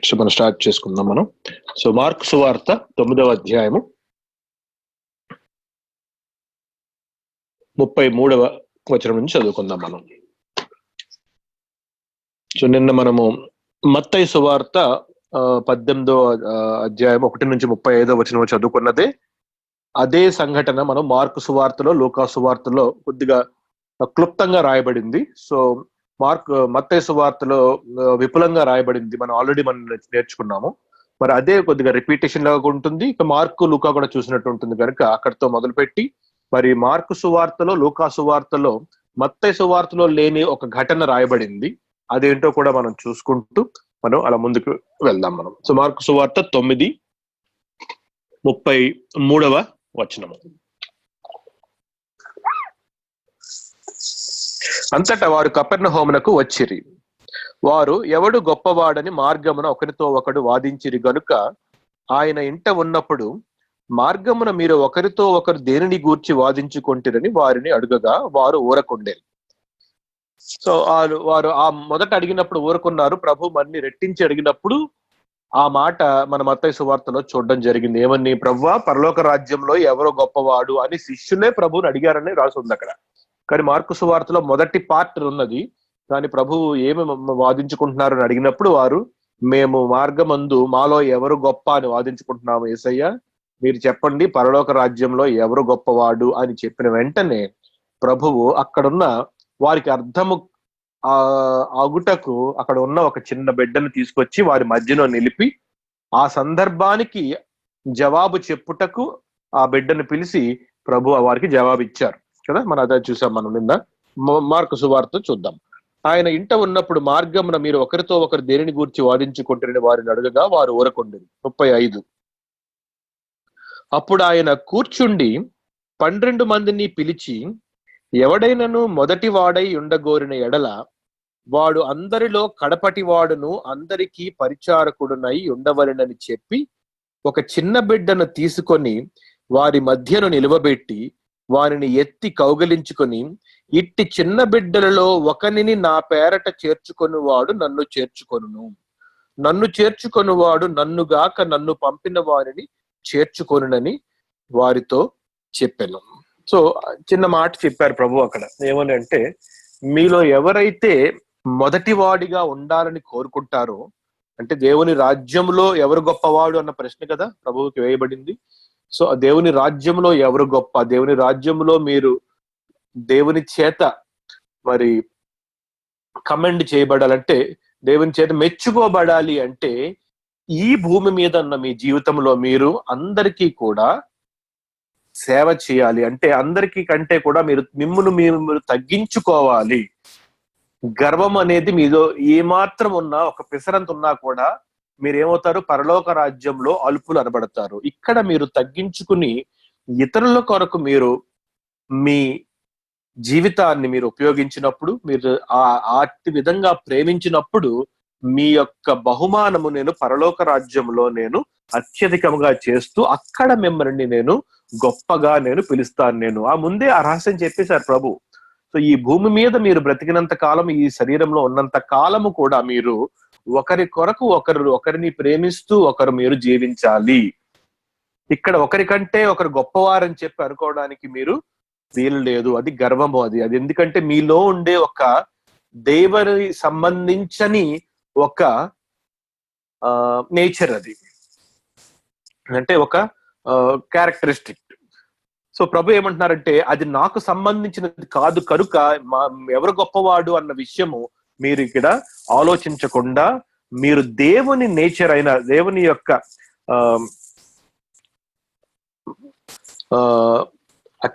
So మనం start చేసుకుందాం మనం. సో మార్కు సువార్త 9వ అధ్యాయము 33వ వచనం నుంచి చదువుకుందాం మనం. సో నిన్న మనము మత్తయి సువార్త 18వ అధ్యాయం 1 నుంచి 35వ వచనం చదువుకున్నదే అదే సంఘటన మనం మార్కు సువార్తలో, లూకా సువార్తలో కొద్దిగా క్లుప్తంగా రాయబడింది. సో మత్తయి సువార్తలో విపులంగా రాయబడింది, మనం ఆల్రెడీ నేర్చుకున్నాము. మరి అదే కొద్దిగా రిపీటేషన్ లాగా ఉంటుంది. ఇక మార్కు, లూకా కూడా చూసినట్టు ఉంటుంది కనుక అక్కడితో మొదలుపెట్టి మరి మార్కు సువార్తలో, లూకా సువార్తలో, మత్తయి సువార్తలో లేని ఒక ఘటన రాయబడింది. అదేంటో కూడా మనం చూసుకుంటూ మనం అలా ముందుకు వెళ్దాం మనం. సో మార్కు సువార్త 9:33వ వచనము. అంతటా వారు కపెర్నహూమునకు వచ్చిరి. వారు ఎవడు గొప్పవాడని మార్గమున ఒకరితో ఒకడు వాదించిరి గనుక ఆయన ఇంట ఉన్నప్పుడు, మార్గమున మీరు ఒకరితో ఒకరు దేనిని గూర్చి వాదించుకొంటిరని వారిని అడుగగా వారు ఊరకుండేరు. సో వారు ఆ మొదట అడిగినప్పుడు ఊరుకున్నారు. ప్రభు మన్ని రెట్టించి అడిగినప్పుడు ఆ మాట మన మత్తయి సువార్తలో చూడడం జరిగింది. ఏమని? ప్రభువా, పరలోక రాజ్యంలో ఎవరో గొప్పవాడు అని శిష్యులే ప్రభువుని అడిగారని రాసి ఉంది అక్కడ. కానీ మార్కు సువార్తలో మొదటి పార్ట్ ఉన్నది. కానీ ప్రభువు ఏమి వాదించుకుంటున్నారు అని అడిగినప్పుడు వారు, మేము మార్గమందు మాలో ఎవరు గొప్ప అని వాదించుకుంటున్నాము యేసయ్య, మీరు చెప్పండి పరలోక రాజ్యంలో ఎవరు గొప్పవాడు అని చెప్పిన వెంటనే ప్రభువు అక్కడున్న వారికి అర్థము అగుటకు అక్కడ ఉన్న ఒక చిన్న బిడ్డను తీసుకొచ్చి వారి మధ్యలో నిలిపి ఆ సందర్భానికి జవాబు చెప్పుటకు ఆ బిడ్డను పిలిచి ప్రభు వారికి జవాబు ఇచ్చారు కదా. మనం అదే చూసాం మనం నిన్న. మార్కు సువార్త చూద్దాం. ఆయన ఇంట ఉన్నప్పుడు మార్గమున మీరు ఒకరితో ఒకరు దేనిని గూర్చి వాదించుకుంటారని వారిని అడగగా వారు ఊరకొండిరి. 35. అప్పుడు ఆయన కూర్చుండి 12 మందిని పిలిచి, ఎవడైనను మొదటి వాడై ఉండగోరిన ఎడల వాడు అందరిలో కడపటి వాడును అందరికీ పరిచారకుడునై ఉండవలెనని చెప్పి ఒక చిన్న బిడ్డను తీసుకొని వారి మధ్యను నిలువబెట్టి వారిని ఎత్తి కౌగలించుకొని, ఇట్టి చిన్న బిడ్డలలో ఒకనిని నా పేరట చేర్చుకొనువాడు నన్ను చేర్చుకొనును, నన్ను చేర్చుకొనువాడు నన్నుగాక నన్ను పంపిన వారిని చేర్చుకొనునని వారితో చెప్పాను. సో చిన్న మాట చెప్పారు ప్రభు అక్కడ. ఏమని అంటే, మీలో ఎవరైతే మొదటి వాడిగా ఉండాలని కోరుకుంటారో, అంటే దేవుని రాజ్యంలో ఎవరు గొప్పవాడు అన్న ప్రశ్న కదా ప్రభువుకి వేయబడింది. సో దేవుని రాజ్యంలో ఎవరు గొప్ప, దేవుని రాజ్యంలో మీరు దేవుని చేత మరి కమెండ్ చేయబడాలంటే, దేవుని చేత మెచ్చుకోబడాలి అంటే ఈ భూమి మీద ఉన్న మీ జీవితంలో మీరు అందరికీ కూడా సేవ చేయాలి. అంటే అందరికీ కంటే కూడా మీరు మీరు తగ్గించుకోవాలి. గర్వం అనేది మీలో ఏమాత్రం ఉన్నా, ఒక పిసరంత ఉన్నా కూడా మీరేమవుతారు? పరలోక రాజ్యంలో అల్పులు అనబడతారు. ఇక్కడ మీరు తగ్గించుకుని ఇతరుల కొరకు మీరు మీ జీవితాన్ని మీరు ఉపయోగించినప్పుడు, మీరు ఆ విధంగా ప్రేమించినప్పుడు మీ యొక్క బహుమానము నేను పరలోక రాజ్యంలో నేను అత్యధికంగా చేస్తూ అక్కడ మిమ్మల్ని నేను గొప్పగా నేను పిలుస్తాను. నేను ఆ ముందే ఆ రహస్యం చెప్పేశారు ప్రభు. సో ఈ భూమి మీద మీరు బ్రతికినంత కాలం, ఈ శరీరంలో ఉన్నంత కాలము కూడా మీరు ఒకరి కొరకు ఒకరిని ప్రేమిస్తూ ఒకరు మీరు జీవించాలి. ఇక్కడ ఒకరికంటే ఒకరు గొప్పవారని చెప్పి అనుకోవడానికి మీరు వీలు లేదు. అది గర్వము. అది ఎందుకంటే మీలో ఉండే ఒక దేవుని సంబంధించని ఒక నేచర్, అది అంటే ఒక క్యారెక్టరిస్టిక్. సో ప్రభు ఏమంటున్నారంటే, అది నాకు సంబంధించినది కాదు కనుక ఎవరు గొప్పవాడు అన్న విషయము మీరు ఇక్కడ ఆలోచించకుండా, మీరు దేవుని నేచర్ అయిన, దేవుని యొక్క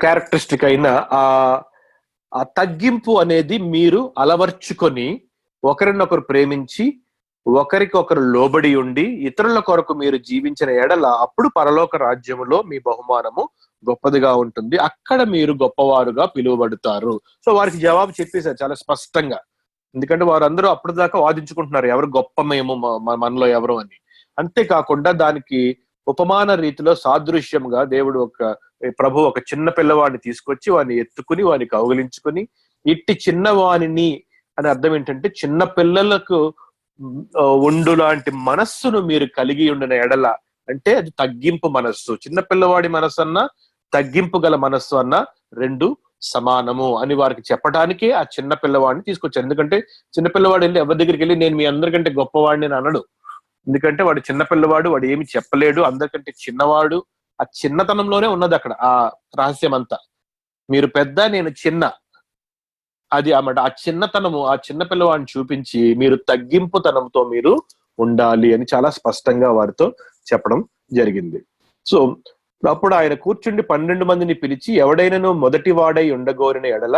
క్యారెక్టరిస్టిక్ అయిన ఆ తగ్గింపు అనేది మీరు అలవర్చుకొని ఒకరినొకరు ప్రేమించి ఒకరికొకరు లోబడి ఉండి ఇతరుల కొరకు మీరు జీవించిన ఎడల అప్పుడు పరలోక రాజ్యములో మీ బహుమానము గొప్పదిగా ఉంటుంది. అక్కడ మీరు గొప్పవారుగా పిలువబడతారు. సో వారికి జవాబు చెప్పేశారు చాలా స్పష్టంగా. ఎందుకంటే వారందరూ అప్పటిదాకా వాదించుకుంటున్నారు ఎవరు గొప్ప, మేము మనలో ఎవరు అని. అంతేకాకుండా దానికి ఉపమాన రీతిలో సాదృశ్యంగా ప్రభు ఒక చిన్న పిల్లవాడిని తీసుకొచ్చి వాడిని ఎత్తుకుని వాడిని కౌగిలించుకుని, ఇట్టి చిన్నవాణిని అని అర్థం ఏంటంటే చిన్న పిల్లలకు ఉండు లాంటి మనస్సును మీరు కలిగి ఉండిన ఎడల అంటే అది తగ్గింపు మనస్సు. చిన్న పిల్లవాడి మనస్సు అన్నా తగ్గింపు గల మనస్సు అన్న రెండు సమానము అని వారికి చెప్పడానికే ఆ చిన్న పిల్లవాడిని తీసుకొచ్చారు. ఎందుకంటే చిన్న పిల్లవాడు వెళ్ళి ఎవరి దగ్గరికి వెళ్ళి నేను మీ అందరికంటే గొప్పవాడిని అని అనడు. ఎందుకంటే వాడు చిన్న పిల్లవాడు, వాడు ఏమి చెప్పలేడు, అందరికంటే చిన్నవాడు. ఆ చిన్నతనంలోనే ఉన్నది అక్కడ ఆ రహస్యం అంతా. మీరు పెద్ద, నేను చిన్న, అది అన్నమాట. ఆ చిన్నతనము ఆ చిన్న పిల్లవాడిని చూపించి మీరు తగ్గింపుతనంతో మీరు ఉండాలి అని చాలా స్పష్టంగా వారితో చెప్పడం జరిగింది. సో అప్పుడు ఆయన కూర్చుండి 12 మందిని పిలిచి, ఎవడైనను మొదటి వాడై ఉండగోరిన ఎడల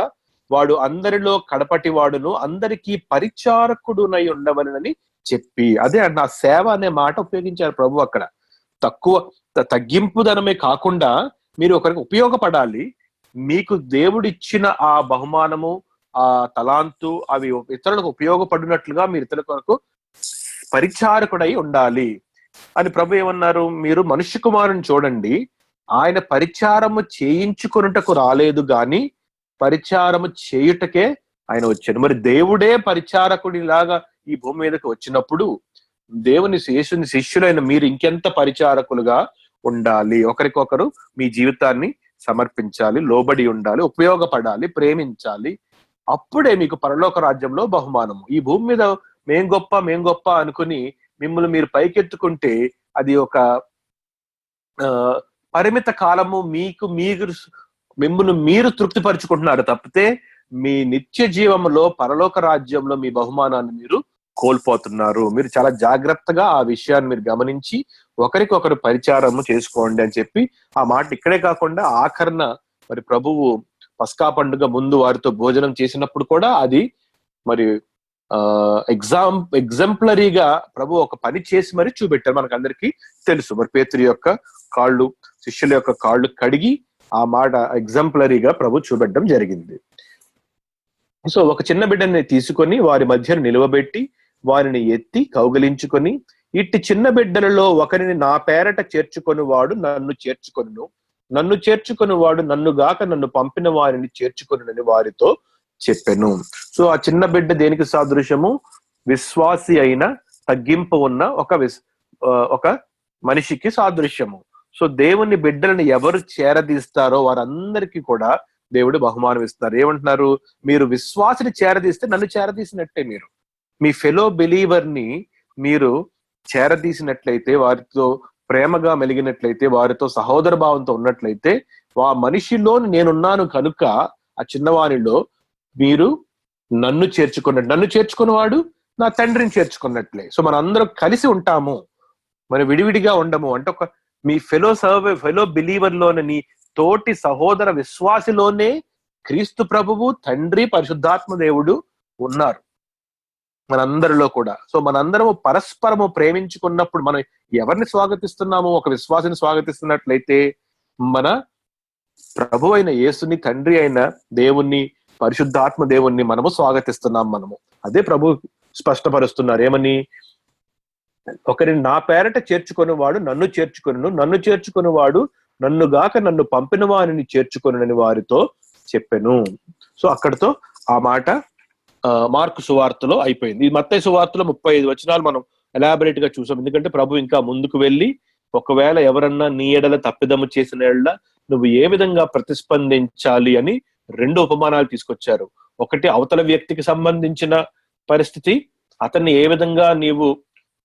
వాడు అందరిలో కడపటి వాడును, అందరికీ పరిచారకుడునై ఉండవలనని చెప్పి. అదే ఆ సేవ అనే మాట ఉపయోగించారు ప్రభు అక్కడ. తగ్గింపుదనమే కాకుండా మీరు ఒకరికి ఉపయోగపడాలి. మీకు దేవుడిచ్చిన ఆ బహుమానము, ఆ తలాంతు అవి ఇతరులకు ఉపయోగపడినట్లుగా మీరు ఇతరుల కొరకు పరిచారకుడై ఉండాలి అని ప్రభు ఏమన్నారు? మీరు మనుష్య కుమారుని చూడండి, ఆయన పరిచారము చేయించుకొనుటకు రాలేదు గాని పరిచారము చేయుటకే ఆయన వచ్చాడు. మరి దేవుడే పరిచారకుడిలాగా ఈ భూమి మీదకి వచ్చినప్పుడు దేవుని యేసుని శిష్యులైన మీరు ఇంకెంత పరిచారకులుగా ఉండాలి. ఒకరికొకరు మీ జీవితాన్ని సమర్పించాలి, లోబడి ఉండాలి, ఉపయోగపడాలి, ప్రేమించాలి. అప్పుడే మీకు పరలోక రాజ్యంలో బహుమానము. ఈ భూమి మీద మేం గొప్ప అనుకుని మిమ్మల్ని మీరు పైకెత్తుకుంటే అది ఒక పరిమిత కాలము మిమ్మల్ని మీరు తృప్తిపరుచుకుంటున్నారు తప్పితే మీ నిత్య జీవంలో పరలోక రాజ్యంలో మీ బహుమానాన్ని మీరు కోల్పోతున్నారు. మీరు చాలా జాగ్రత్తగా ఆ విషయాన్ని మీరు గమనించి ఒకరికొకరు పరిచారము చేసుకోండి అని చెప్పి ఆ మాట ఇక్కడే కాకుండా ఆఖరణ మరి ప్రభువు పస్కా పండుగ ముందు వారితో భోజనం చేసినప్పుడు కూడా అది మరి ఎగ్జాంపులరీగా ప్రభు ఒక పని చేసి మరి చూపెట్టారు. మనకు అందరికీ తెలుసు. మరి పేతురు యొక్క కాళ్ళు, శిష్యుల యొక్క కాళ్ళు కడిగి ఆ మాట ఎగ్జాంపులరీగా ప్రభు చూపెట్టడం జరిగింది. సో ఒక చిన్న బిడ్డని తీసుకొని వారి మధ్యన నిలువబెట్టి వారిని ఎత్తి కౌగిలించుకొని, ఇట్టి చిన్న బిడ్డలలో ఒకరిని నా పేరట చేర్చుకొని వాడు నన్ను చేర్చుకొనును, నన్ను చేర్చుకొని వాడు నన్ను గాక నన్ను పంపిన వారిని చేర్చుకొనునని వారితో చెప్పెను. సో ఆ చిన్న బిడ్డ దేనికి సాదృశ్యము? విశ్వాసి అయిన తగ్గింపు ఉన్న ఒక మనిషికి సాదృశ్యము. సో దేవుని బిడ్డలను ఎవరు చేరదీస్తారో వారందరికీ కూడా దేవుడు బహుమానం ఇస్తారు. ఏమంటున్నారు? మీరు విశ్వాసిని చేరదీస్తే నన్ను చేరదీసినట్టే. మీరు మీ ఫెలో బిలీవర్ ని మీరు చేరదీసినట్లయితే, వారితో ప్రేమగా మెలిగినట్లయితే, వారితో సహోదర భావంతో ఉన్నట్లయితే, ఆ మనిషిలో నేనున్నాను కనుక ఆ చిన్నవానిలో మీరు నన్ను చేర్చుకున్నట్టు, నన్ను చేర్చుకున్నవాడు నా తండ్రిని చేర్చుకున్నట్లే. సో మన అందరం కలిసి ఉంటాము, మరి విడివిడిగా ఉండము. అంటే ఒక మీ ఫెలో బిలీవర్ లోనే, నీ తోటి సహోదర విశ్వాసిలోనే క్రీస్తు ప్రభువు, తండ్రి, పరిశుద్ధాత్మ దేవుడు ఉన్నారు మనందరిలో కూడా. సో మనందరము పరస్పరము ప్రేమించుకున్నప్పుడు మనం ఎవరిని స్వాగతిస్తున్నాము? ఒక విశ్వాసిని స్వాగతిస్తున్నట్లయితే మన ప్రభు అయిన యేసుని, తండ్రి అయిన దేవుణ్ణి, పరిశుద్ధాత్మ దేవుణ్ణి మనము స్వాగతిస్తున్నాం. మనము అదే ప్రభు స్పష్టపరుస్తున్నారు. ఏమని? ఒకరిని నా పేరట చేర్చుకొని వాడు నన్ను చేర్చుకొనును, నన్ను చేర్చుకొని వాడు నన్ను గాక నన్ను పంపిన వారిని చేర్చుకొనునని వారితో చెప్పెను. సో అక్కడితో ఆ మాట మార్కు సువార్తలో అయిపోయింది. ఈ మత్తయి సువార్తలో 35 వచనాలు మనం ఎలాబరేట్ గా చూసాం. ఎందుకంటే ప్రభు ఇంకా ముందుకు వెళ్ళి, ఒకవేళ ఎవరన్నా నీ ఎడల తప్పిదము చేసిన ఎడల నువ్వు ఏ విధంగా ప్రతిస్పందించాలి అని 2 ఉపమానాలు తీసుకొచ్చారు. ఒకటి అవతల వ్యక్తికి సంబంధించిన పరిస్థితి, అతన్ని ఏ విధంగా నీవు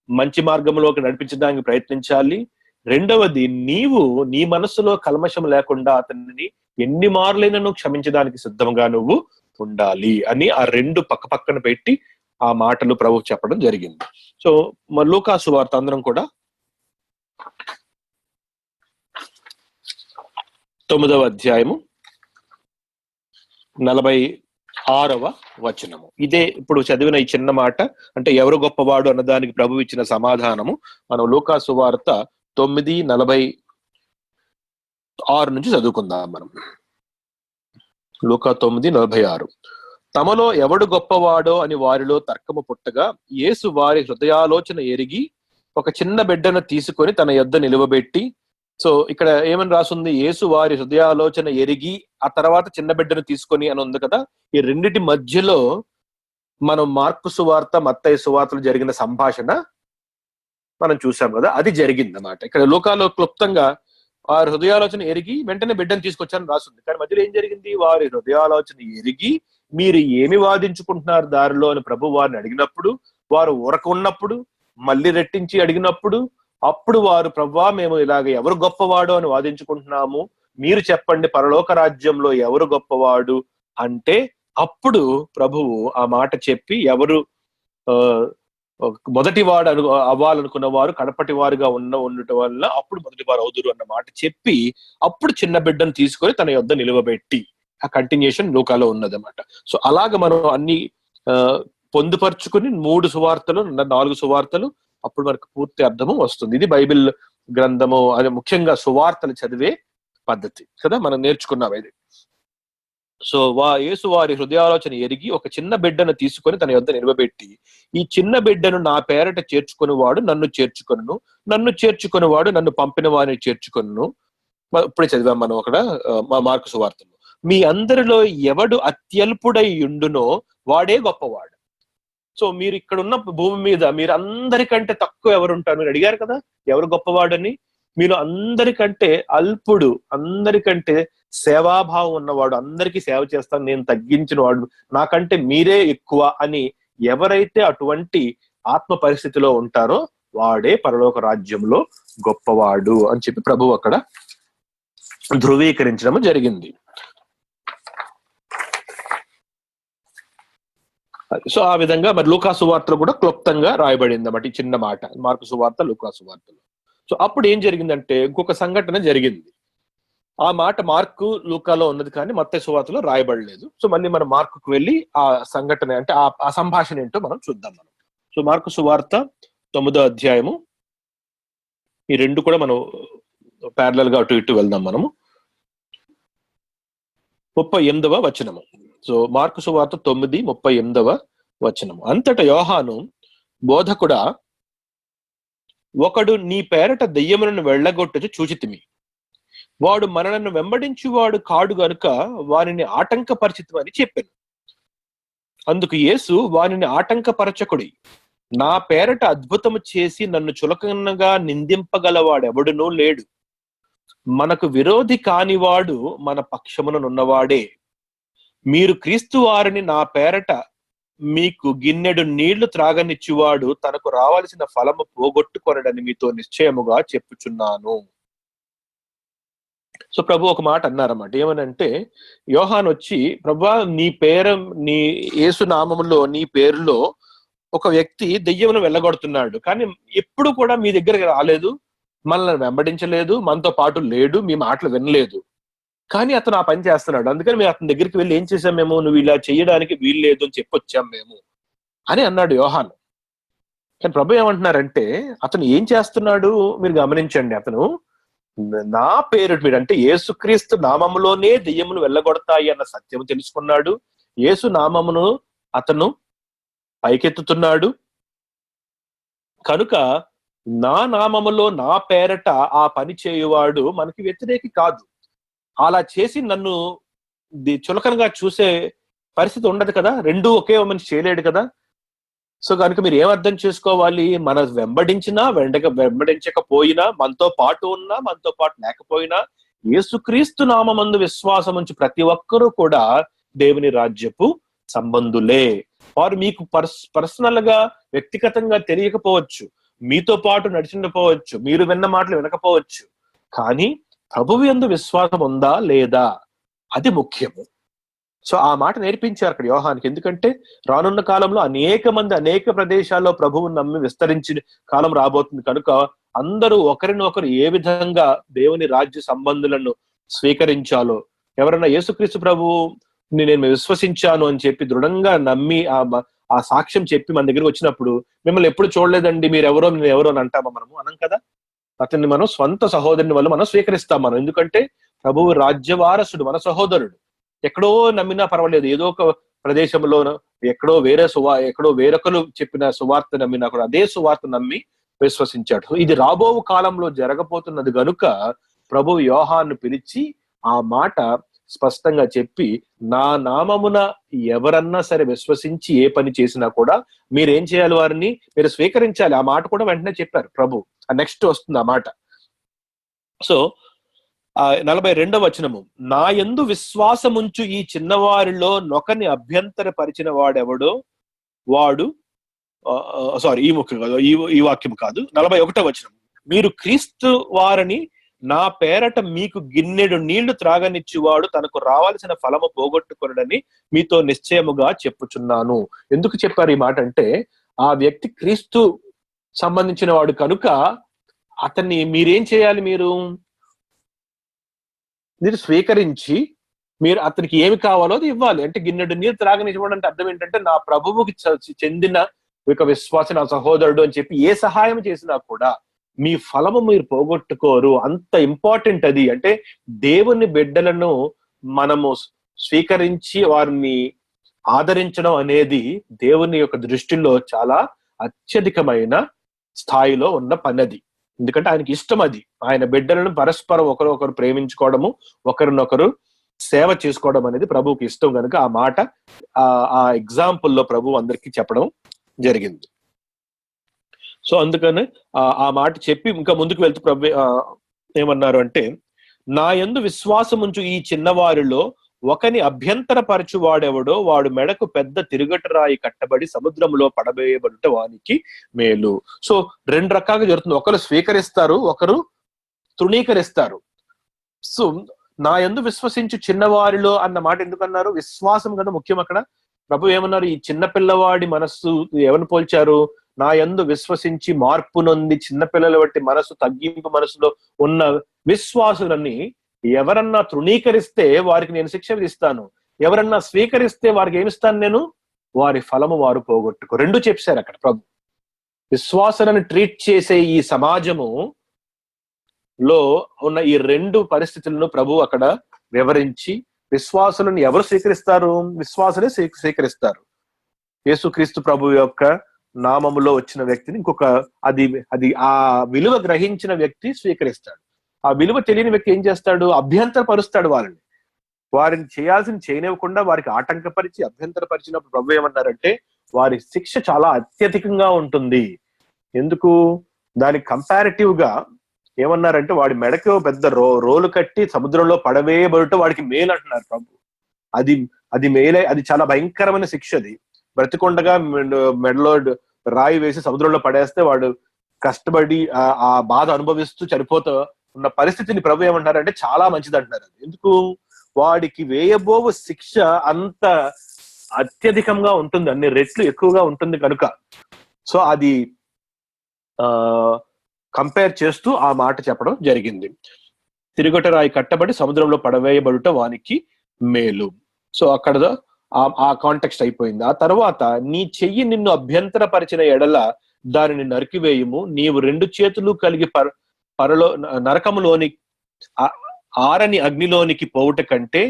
మంచి మార్గంలోకి నడిపించడానికి ప్రయత్నించాలి. రెండవది, నీవు నీ మనస్సులో కల్మషం లేకుండా అతన్ని ఎన్ని మార్లైనా క్షమించడానికి సిద్ధంగా నువ్వు ఉండాలి అని ఆ 2 పక్కన పెట్టి ఆ మాటలు ప్రభు చెప్పడం జరిగింది. సో లూకా సువార్త అందరం కూడా 9వ అధ్యాయము 46వ వచనము. ఇదే ఇప్పుడు చదివిన ఈ చిన్న మాట, అంటే ఎవరు గొప్పవాడు అన్నదానికి ప్రభు ఇచ్చిన సమాధానము మనం లూకా సువార్త 9:46 నుంచి చదువుకుందాం. మనం లూకా 9:46. తమలో ఎవడు గొప్పవాడో అని వారిలో తర్కము పుట్టగా యేసు వారి హృదయాలోచన ఎరిగి ఒక చిన్న బిడ్డను తీసుకొని తన యొద్ద నిలువబెట్టి, సో ఇక్కడ ఏమని రాసుంది? యేసు వారి హృదయాలోచన ఎరిగి ఆ తర్వాత చిన్న బిడ్డను తీసుకొని అని ఉంది కదా. ఈ రెండిటి మధ్యలో మనం మార్కు సువార్త, మత్తయి సువార్తలు జరిగిన సంభాషణ మనం చూసాం కదా, అది జరిగింది అన్నమాట. ఇక్కడ లూకాలో క్లుప్తంగా వారి హృదయాలోచన ఎరిగి వెంటనే బిడ్డను తీసుకొచ్చారని రాస్తుంది. కానీ మధ్యలో ఏం జరిగింది? వారి హృదయాలోచన ఎరిగి మీరు ఏమి వాదించుకుంటున్నారు దారిలో అని ప్రభు వారిని అడిగినప్పుడు, వారు ఊరకున్నప్పుడు, మళ్ళీ రెట్టించి అడిగినప్పుడు, అప్పుడు వారు ప్రభువా మేము ఇలాగ ఎవరు గొప్పవాడు అని వాదించుకుంటున్నాము, మీరు చెప్పండి పరలోక రాజ్యంలో ఎవరు గొప్పవాడు అంటే, అప్పుడు ప్రభువు ఆ మాట చెప్పి ఎవరు మొదటి వాడు అవ్వాలనుకున్న వారు కడపటి వారుగా ఉండటం వల్ల అప్పుడు మొదటి వారు అవుదురు అన్న మాట చెప్పి, అప్పుడు చిన్న బిడ్డను తీసుకొని తన యొద్ద నిలువబెట్టి, ఆ కంటిన్యూషన్ లూకాలో ఉన్నదన్నమాట. సో అలాగ మనం అన్ని పొందుపరుచుకుని 3 సువార్తలు 4 సువార్తలు అప్పుడు మనకు పూర్తి అర్థము వస్తుంది. ఇది బైబిల్ గ్రంథము అది ముఖ్యంగా సువార్తలు చదివే పద్ధతి కదా, మనం నేర్చుకున్నాం ఇది. సో యేసు వారి హృదయాలోచన ఎరిగి ఒక చిన్న బిడ్డను తీసుకొని తన యొద్ద నిలవబెట్టి, ఈ చిన్న బిడ్డను నా పేరట చేర్చుకుని వాడు నన్ను చేర్చుకొనును, నన్ను చేర్చుకుని వాడు నన్ను పంపిన వారిని చేర్చుకొనును. ఇప్పుడే చదివాం మనం అక్కడ మార్కు సువార్తలో. మీ అందరిలో ఎవడు అత్యల్పుడై ఉండునో వాడే గొప్పవాడు. సో మీరు ఇక్కడ ఉన్న భూమి మీద మీరు అందరికంటే తక్కువ ఎవరు ఉంటారు? మీరు అడిగారు కదా ఎవరు గొప్పవాడని. మీరు అందరికంటే అల్పుడు, అందరికంటే సేవాభావం ఉన్నవాడు, అందరికీ సేవ చేస్తాను, నేను తగ్గించిన వాడు, నాకంటే మీరే ఎక్కువ అని ఎవరైతే అటువంటి ఆత్మ పరిస్థితిలో ఉంటారో వాడే పరలోక రాజ్యంలో గొప్పవాడు అని చెప్పి ప్రభువు అక్కడ ధృవీకరించడం జరిగింది. సో ఆ విధంగా మరి లూకా సువార్తలో కూడా క్లుప్తంగా రాయబడింది అన్నమాట ఈ చిన్న మాట, మార్కు సువార్త, లూకా సువార్తలో. సో అప్పుడు ఏం జరిగిందంటే ఇంకొక సంఘటన జరిగింది. ఆ మాట మార్కు లూకాలో ఉన్నది కానీ మత్తయి సువార్తలో రాయబడలేదు. సో మళ్ళీ మనం మార్కుకు వెళ్ళి ఆ సంఘటన అంటే ఆ సంభాషణ ఏంటో మనం చూద్దాం మనం. సో మార్కు సువార్త 9వ అధ్యాయము, ఈ 2 కూడా మనం ప్యారలల్ గా అటు ఇటు వెళ్దాం మనము. 38వ వచనము. సో మార్కు సువార్త 9:38 వచనము. అంతటా యోహాను, బోధకుడా, ఒకడు నీ పేరట దెయ్యములను వెళ్ళగొట్టుచు చూచితిమి, వాడు మనలను వెంబడించువాడు కాడు గనుక వానిని ఆటంకపరిచితమని చెప్పాను. అందుకు యేసు వానిని ఆటంకపరచకుడి, నా పేరట అద్భుతము చేసి నన్ను చులకనగా నిందింపగలవాడెవడునూ లేడు. మనకు విరోధి కానివాడు మన పక్షముననున్నవాడే. మీరు క్రీస్తు వారిని నా పేరట మీకు గిన్నెడు నీళ్లు త్రాగనిచ్చువాడు తనకు రావాల్సిన ఫలము పోగొట్టుకొనడని మీతో నిశ్చయముగా చెప్పుచున్నాను. సో ప్రభు ఒక మాట అన్నారన్నమాట. ఏమనంటే యోహాన్ వచ్చి, ప్రభువా నీ యేసు నామములో నీ పేరులో ఒక వ్యక్తి దెయ్యమును వెళ్ళగొడుతున్నాడు, కానీ ఎప్పుడు కూడా మీ దగ్గరికి రాలేదు, మనల్ని వెంబడించలేదు, మనతో పాటు లేడు, మీ మాటలు వినలేదు, కానీ అతను ఆ పని చేస్తున్నాడు, అందుకని మేము అతని దగ్గరికి వెళ్ళి ఏం చేసాం, మేము నువ్వు ఇలా చేయడానికి వీల్లేదు అని చెప్పొచ్చాం మేము అని అన్నాడు యోహాను. కానీ ప్రభు ఏమంటున్నారంటే అతను ఏం చేస్తున్నాడు మీరు గమనించండి. అతను నా పేరు మీద అంటే యేసుక్రీస్తు నామములోనే దెయ్యములు వెళ్ళగొడతాయి అన్న సత్యము తెలుసుకున్నాడు. యేసు నామమును అతను పైకెత్తుతున్నాడు కనుక నా నామములో నా పేరట ఆ పని చేయువాడు మనకి వ్యతిరేకి కాదు. అలా చేసి నన్ను చులకనగా చూసే పరిస్థితి ఉండదు కదా, రెండూ ఒకే మనిషి చేయలేడు కదా. సో కనుక మీరు ఏమర్థం చేసుకోవాలి, మన వెంబడించినా వెంబడించకపోయినా, మనతో పాటు ఉన్నా మనతో పాటు లేకపోయినా, యేసుక్రీస్తు నామమందు విశ్వాసం ఉంచి ప్రతి ఒక్కరూ కూడా దేవుని రాజ్యపు సంబంధులే. వారు మీకు పర్సనల్ గా వ్యక్తిగతంగా తెలియకపోవచ్చు, మీతో పాటు నడిచిండపోవచ్చు, మీరు విన్న మాటలు వినకపోవచ్చు, కానీ ప్రభువు యందు విశ్వాసం ఉందా లేదా అది ముఖ్యము. సో ఆ మాట నేర్పించారు అక్కడ యోహానికి. ఎందుకంటే రానున్న కాలంలో అనేక మంది అనేక ప్రదేశాల్లో ప్రభువుని నమ్మి విస్తరించిన కాలం రాబోతుంది కనుక అందరూ ఒకరినొకరు ఏ విధంగా దేవుని రాజ్య సంబంధులను స్వీకరించాలో, ఎవరైనా యేసుక్రీస్తు ప్రభువుని నేను విశ్వసించాను అని చెప్పి దృఢంగా నమ్మి ఆ సాక్ష్యం చెప్పి మన దగ్గరికి వచ్చినప్పుడు, మిమ్మల్ని ఎప్పుడు చూడలేదండి మీరెవరో నేను ఎవరో అని అంటామా మనము? అనం కదా. అతన్ని మనం స్వంత సహోదరుని వల్ల మనం స్వీకరిస్తాం మనం. ఎందుకంటే ప్రభువు రాజ్యవారసుడు, మన సహోదరుడు. ఎక్కడో నమ్మినా పర్వాలేదు, ఏదో ఒక ప్రదేశంలోనో ఎక్కడో వేరొకరు చెప్పిన సువార్త నమ్మినా కూడా అదే సువార్త నమ్మి విశ్వసించాడు. ఇది రాబోవు కాలంలో జరగబోతున్నది గనుక ప్రభువు యోహాను పిలిచి ఆ మాట స్పష్టంగా చెప్పి, నా నామమున ఎవరన్నా సరే విశ్వసించి ఏ పని చేసినా కూడా మీరేం చేయాలి, వారిని మీరు స్వీకరించాలి. ఆ మాట కూడా వెంటనే చెప్పారు ప్రభు. నెక్స్ట్ వస్తుంది ఆ మాట. సో 42వ వచనము, నా యందు విశ్వాసముంచు ఈ చిన్నవారిలో నొకని అభ్యంతర పరిచిన వాడెవడో వాడు సారీ ఈ ముఖ్యం కాదు, ఈ వాక్యం కాదు, 41వ వచనం, మీరు క్రీస్తు వారని నా పేరట మీకు గిన్నెడు నీళ్లు త్రాగనిచ్చువాడు తనకు రావాల్సిన ఫలము పోగొట్టుకొనడని మీతో నిశ్చయముగా చెప్పుచున్నాను. ఎందుకు చెప్పారు ఈ మాట అంటే, ఆ వ్యక్తి క్రీస్తు సంబంధించిన వాడు కనుక అతన్ని మీరేం చేయాలి, మీరు స్వీకరించి మీరు అతనికి ఏమి కావాలో అది ఇవ్వాలి. అంటే గిన్నెడు నీరు త్రాగనివ్వడం అంటే అర్థం ఏంటంటే, నా ప్రభువుకి చెందిన ఒక విశ్వాస నా సహోదరుడు అని చెప్పి ఏ సహాయం చేసినా కూడా మీ ఫలము మీరు పోగొట్టుకోరు. అంత ఇంపార్టెంట్ అది. అంటే దేవుని బిడ్డలను మనము స్వీకరించి వారిని ఆదరించడం అనేది దేవుని యొక్క దృష్టిలో చాలా అత్యధికమైన స్థాయిలో ఉన్న పని అది. ఎందుకంటే ఆయనకి ఇష్టం అది. ఆయన బిడ్డలను పరస్పరం ఒకరు ప్రేమించుకోవడము, ఒకరినొకరు సేవ చేసుకోవడం అనేది ప్రభువుకి ఇష్టం కనుక ఆ మాట ఆ ఎగ్జాంపుల్లో ప్రభు అందరికీ చెప్పడం జరిగింది. సో అందుకని ఆ మాట చెప్పి ఇంకా ముందుకు వెళ్తూ ప్రభు ఏమన్నారు అంటే, నా యందు విశ్వాసముంచు ఈ చిన్నవారిలో ఒకని అభ్యంతరపరచు వాడెవడో వాడు మెడకు పెద్ద తిరుగటి రాయి కట్టబడి సముద్రంలో పడవేయబడుట వానికి మేలు. సో 2 రకాలుగా జరుగుతుంది. ఒకరు స్వీకరిస్తారు, ఒకరు తృణీకరిస్తారు. సో నా యందు విశ్వసించు చిన్నవారిలో అన్న మాట ఎందుకన్నారు? విశ్వాసం కదా ముఖ్యం అక్కడ. ప్రభు ఏమన్నారు? ఈ చిన్న పిల్లవాడి మనస్సు ఎవరిని పోల్చారు? నా యందు విశ్వసించి మార్పు నొంది చిన్నపిల్లల బట్టి మనసు తగ్గింపు మనసులో ఉన్న విశ్వాసులని ఎవరన్నా తృణీకరిస్తే వారికి నేను శిక్ష విధిస్తాను, ఎవరన్నా స్వీకరిస్తే వారికి ఏమిస్తాను నేను? వారి ఫలము వారు పోగొట్టుకో. 2 చెప్పారు అక్కడ ప్రభు. విశ్వాసులను ట్రీట్ చేసే ఈ సమాజము లో ఉన్న ఈ 2 పరిస్థితులను ప్రభు అక్కడ వివరించి, విశ్వాసులను ఎవరు స్వీకరిస్తారు? విశ్వాసులే స్వీకరిస్తారు. యేసుక్రీస్తు ప్రభు యొక్క నామములో వచ్చిన వ్యక్తిని ఇంకొక అది ఆ విలువ గ్రహించిన వ్యక్తి స్వీకరిస్తాడు. ఆ విలువ తెలియని వ్యక్తి ఏం చేస్తాడు? అభ్యంతరపరుస్తాడు వారిని చేయాల్సింది చేయనివ్వకుండా వారికి ఆటంకపరిచి అభ్యంతరపరిచినప్పుడు ప్రభు ఏమన్నారంటే, వారి శిక్ష చాలా అత్యధికంగా ఉంటుంది. ఎందుకు? దానికి కంపారిటివ్ గా ఏమన్నారంటే, వాడి మెడకు పెద్ద రోలు కట్టి సముద్రంలో పడవేయబడుట వాడికి మేలు అంటున్నారు ప్రభు. అది మేలే. అది చాలా భయంకరమైన శిక్ష. అది బ్రతికొండగా మెడలో రాయి వేసి సముద్రంలో పడేస్తే వాడు కష్టపడి ఆ బాధ అనుభవిస్తూ చనిపోతూ ఉన్న పరిస్థితిని ప్రభు ఏమంటారంటే చాలా మంచిది అంటున్నారు. ఎందుకు? వాడికి వేయబోవు శిక్ష అంత అత్యధికంగా ఉంటుంది, అన్ని రెట్లు ఎక్కువగా ఉంటుంది కనుక. సో అది కంపేర్ చేస్తూ ఆ మాట చెప్పడం జరిగింది. తిరుగట రాయి కట్టబడి సముద్రంలో పడవేయబడుట వానికి మేలు. సో అక్కడ ఆ కాంటెక్స్ట్ అయిపోయింది. ఆ తర్వాత, నీ చెయ్యి నిన్ను అభ్యంతరపరిచిన ఎడల దానిని నరికివేయుము. నీవు 2 చేతులు కలిగి నరకములోని ఆరని అగ్నిలోనికి పోవుట కంటే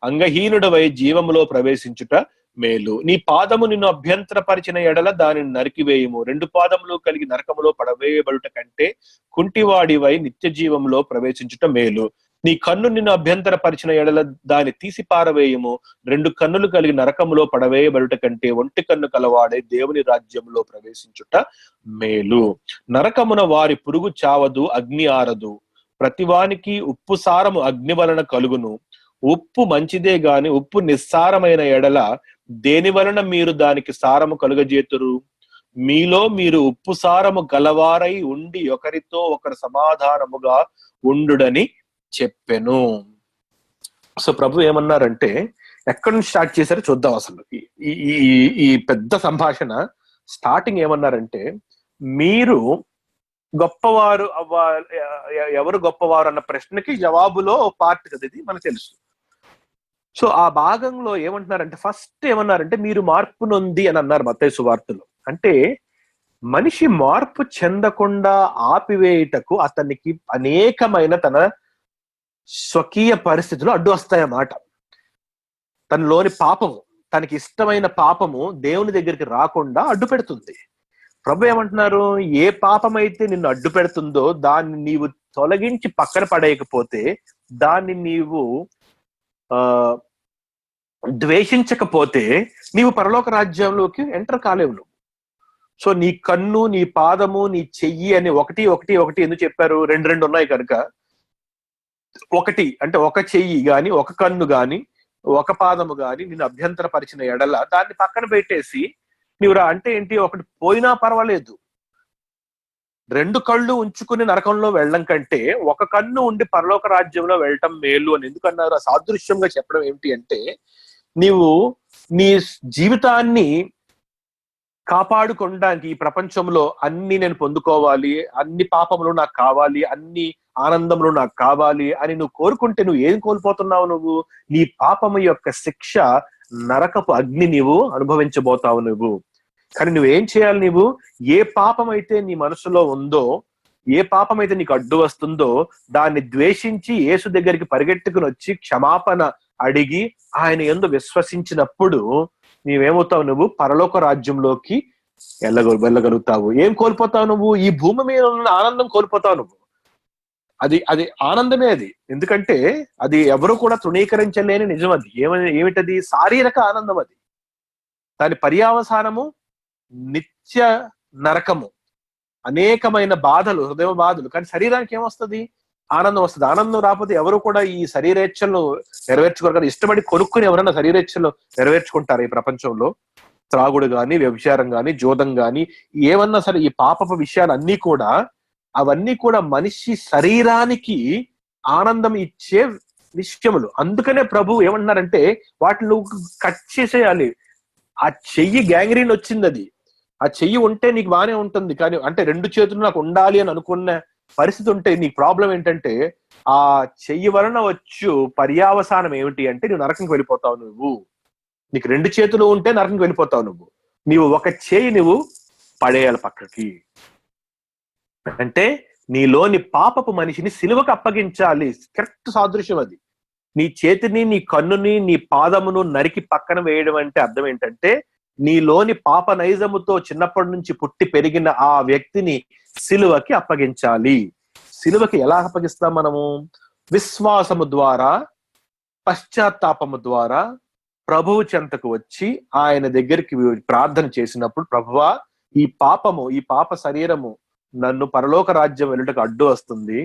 అంగహీనుడవై జీవములో ప్రవేశించుట మేలు. నీ పాదము నిన్ను అభ్యంతరపరిచిన ఎడల దానిని నరికివేయుము. 2 పాదములు కలిగి నరకములో పడవేయబడుట కంటే కుంటివాడివై నిత్య జీవంలో ప్రవేశించుట మేలు. నీ కన్ను నిన్ను అభ్యంతరపరిచిన ఎడల దాన్ని తీసి పారవేయము. 2 కన్నులు కలిగి నరకములో పడవేయబడుట కంటే ఒంటి కన్ను కలవాడే దేవుని రాజ్యంలో ప్రవేశించుట మేలు. నరకమున వారి పురుగు చావదు, అగ్ని ఆరదు. ప్రతివానికి ఉప్పు సారము అగ్ని వలన కలుగును. ఉప్పు మంచిదే గాని ఉప్పు నిస్సారమైన ఎడల దేని వలన మీరు దానికి సారము కలుగజేతురు? మీలో మీరు ఉప్పు సారము గలవారై ఉండి ఒకరితో ఒకరు సమాధానముగా ఉండుడని చెప్పెను. సో ప్రభు ఏమన్నారంటే, ఎక్కడి నుంచి స్టార్ట్ చేశారో చూద్దాం. అసలు ఈ పెద్ద సంభాషణ స్టార్టింగ్ ఏమన్నారంటే, మీరు గొప్పవారు ఎవరు గొప్పవారు అన్న ప్రశ్నకి జవాబులో పార్ట్ కదా ఇది, మనకు తెలుసు. సో ఆ భాగంలో ఏమంటున్నారంటే, ఫస్ట్ ఏమన్నారంటే, మీరు మార్పు నొంది అని అన్నారు మత్తయి సువార్తలో. అంటే మనిషి మార్పు చెందకుండా ఆపివేయుటకు అతనికి అనేకమైన తన స్వకీయ పరిస్థితులు అడ్డు వస్తాయన్నమాట. తనలోని పాపము, తనకి ఇష్టమైన పాపము దేవుని దగ్గరికి రాకుండా అడ్డు పెడుతుంది. ప్రభు ఏమంటున్నారు? ఏ పాపమైతే నిన్ను అడ్డు పెడుతుందో దాన్ని నీవు తొలగించి పక్కన పడేయకపోతే, దాన్ని నీవు ఆ ద్వేషించకపోతే నీవు పరలోక రాజ్యంలోకి ఎంటర్ కాలేవు నువ్వు. సో నీ కన్ను, నీ పాదము, నీ చెయ్యి అని ఒకటి ఒకటి ఒకటి ఎందుకు చెప్పారు? రెండు రెండు ఉన్నాయి కనుక ఒకటి అంటే ఒక చెయ్యి గాని, ఒక కన్ను గాని, ఒక పాదము గాని నిన్ను అభ్యంతరపరిచిన ఎడల దాన్ని పక్కన పెట్టేసి నీవు రా అంటే ఏంటి? ఒకటి పోయినా పర్వాలేదు, రెండు కళ్ళు ఉంచుకుని నరకంలో వెళ్ళడం కంటే ఒక కన్ను ఉండి పరలోక రాజ్యంలో వెళ్ళటం మేలు అని ఎందుకన్నారు? ఆ సాదృశ్యంగా చెప్పడం ఏమిటి అంటే, నీవు నీ జీవితాన్ని కాపాడుకోవడానికి ఈ ప్రపంచంలో అన్ని నేను పొందుకోవాలి, అన్ని పాపములు నాకు కావాలి, అన్ని ఆనందములు నాకు కావాలి అని నువ్వు కోరుకుంటే నువ్వు ఏం కోల్పోతున్నావు? నువ్వు నీ పాపము యొక్క శిక్ష, నరకపు అగ్ని నీవు అనుభవించబోతావు నువ్వు. కానీ నువ్వేం చేయాలి? నీవు ఏ పాపం అయితే నీ మనసులో ఉందో, ఏ పాపం అయితే నీకు అడ్డు వస్తుందో దాన్ని ద్వేషించి యేసు దగ్గరికి పరిగెట్టుకుని వచ్చి క్షమాపణ అడిగి ఆయన యందు విశ్వసించినప్పుడు నీవేమవుతావు? నువ్వు పరలోక రాజ్యంలోకి వెళ్ళగలుగుతావు. ఏం కోల్పోతావు నువ్వు? ఈ భూమి మీద ఉన్న ఆనందం కోల్పోతావు నువ్వు. అది ఆనందమే అది. ఎందుకంటే అది ఎవరు కూడా తృణీకరించలేని నిజం. అది ఏమిటది? శారీరక ఆనందం. అది దాని పర్యావసానము నిత్య నరకము, అనేకమైన బాధలు, హృదయ బాధలు. కానీ శరీరానికి ఏమొస్తుంది? ఆనందం వస్తుంది. ఆనందం రాకపోతే ఎవరు కూడా ఈ శరీరేచ్ఛలు నెరవేర్చుకోరు కదా. ఇష్టపడి కొనుక్కుని ఎవరైనా శరీరేచ్ఛలు నెరవేర్చుకుంటారు ఈ ప్రపంచంలో? త్రాగుడు గాని, వ్యభిచారం గాని, జోదం గాని, ఏమన్నా సరే ఈ పాపపు విషయాలన్నీ కూడా, అవన్నీ కూడా మనిషి శరీరానికి ఆనందం ఇచ్చే విషయములు. అందుకనే ప్రభు ఏమంటున్నారంటే వాటిని కట్ చేసేయాలి. ఆ చెయ్యి గ్యాంగ్రీన్ వచ్చింది, అది ఆ చెయ్యి ఉంటే నీకు బాగానే ఉంటుంది. కానీ అంటే రెండు చేతులు నాకు ఉండాలి అని అనుకున్న పరిస్థితి ఉంటే నీకు ప్రాబ్లం ఏంటంటే ఆ చెయ్యి వలన వచ్చు పర్యావసానం ఏమిటి అంటే నువ్వు నరకంకి వెళ్ళిపోతావు. నువ్వు నీకు రెండు చేతులు ఉంటే నరకంకి వెళ్ళిపోతావు. నీవు ఒక చేయి నువ్వు పడేయాలి పక్కకి. అంటే నీలోని పాపపు మనిషిని సిలువకు అప్పగించాలి. కరెక్ట్ సాదృశ్యం అది. నీ చేతిని, నీ కన్నుని, నీ పాదమును నరికి పక్కన వేయడం అంటే అర్థం ఏంటంటే నీలోని పాప నైజముతో చిన్నప్పటి నుంచి పుట్టి పెరిగిన ఆ వ్యక్తిని సిలువకి అప్పగించాలి. సిలువకి ఎలా అప్పగిస్తాం మనము? విశ్వాసము ద్వారా, పశ్చాత్తాపము ద్వారా ప్రభువు చెంతకు వచ్చి ఆయన దగ్గరికి ప్రార్థన చేసినప్పుడు, ప్రభువా ఈ పాపము, ఈ పాప శరీరము నన్ను పరలోక రాజ్యం వెళ్ళటకు అడ్డు వస్తుంది,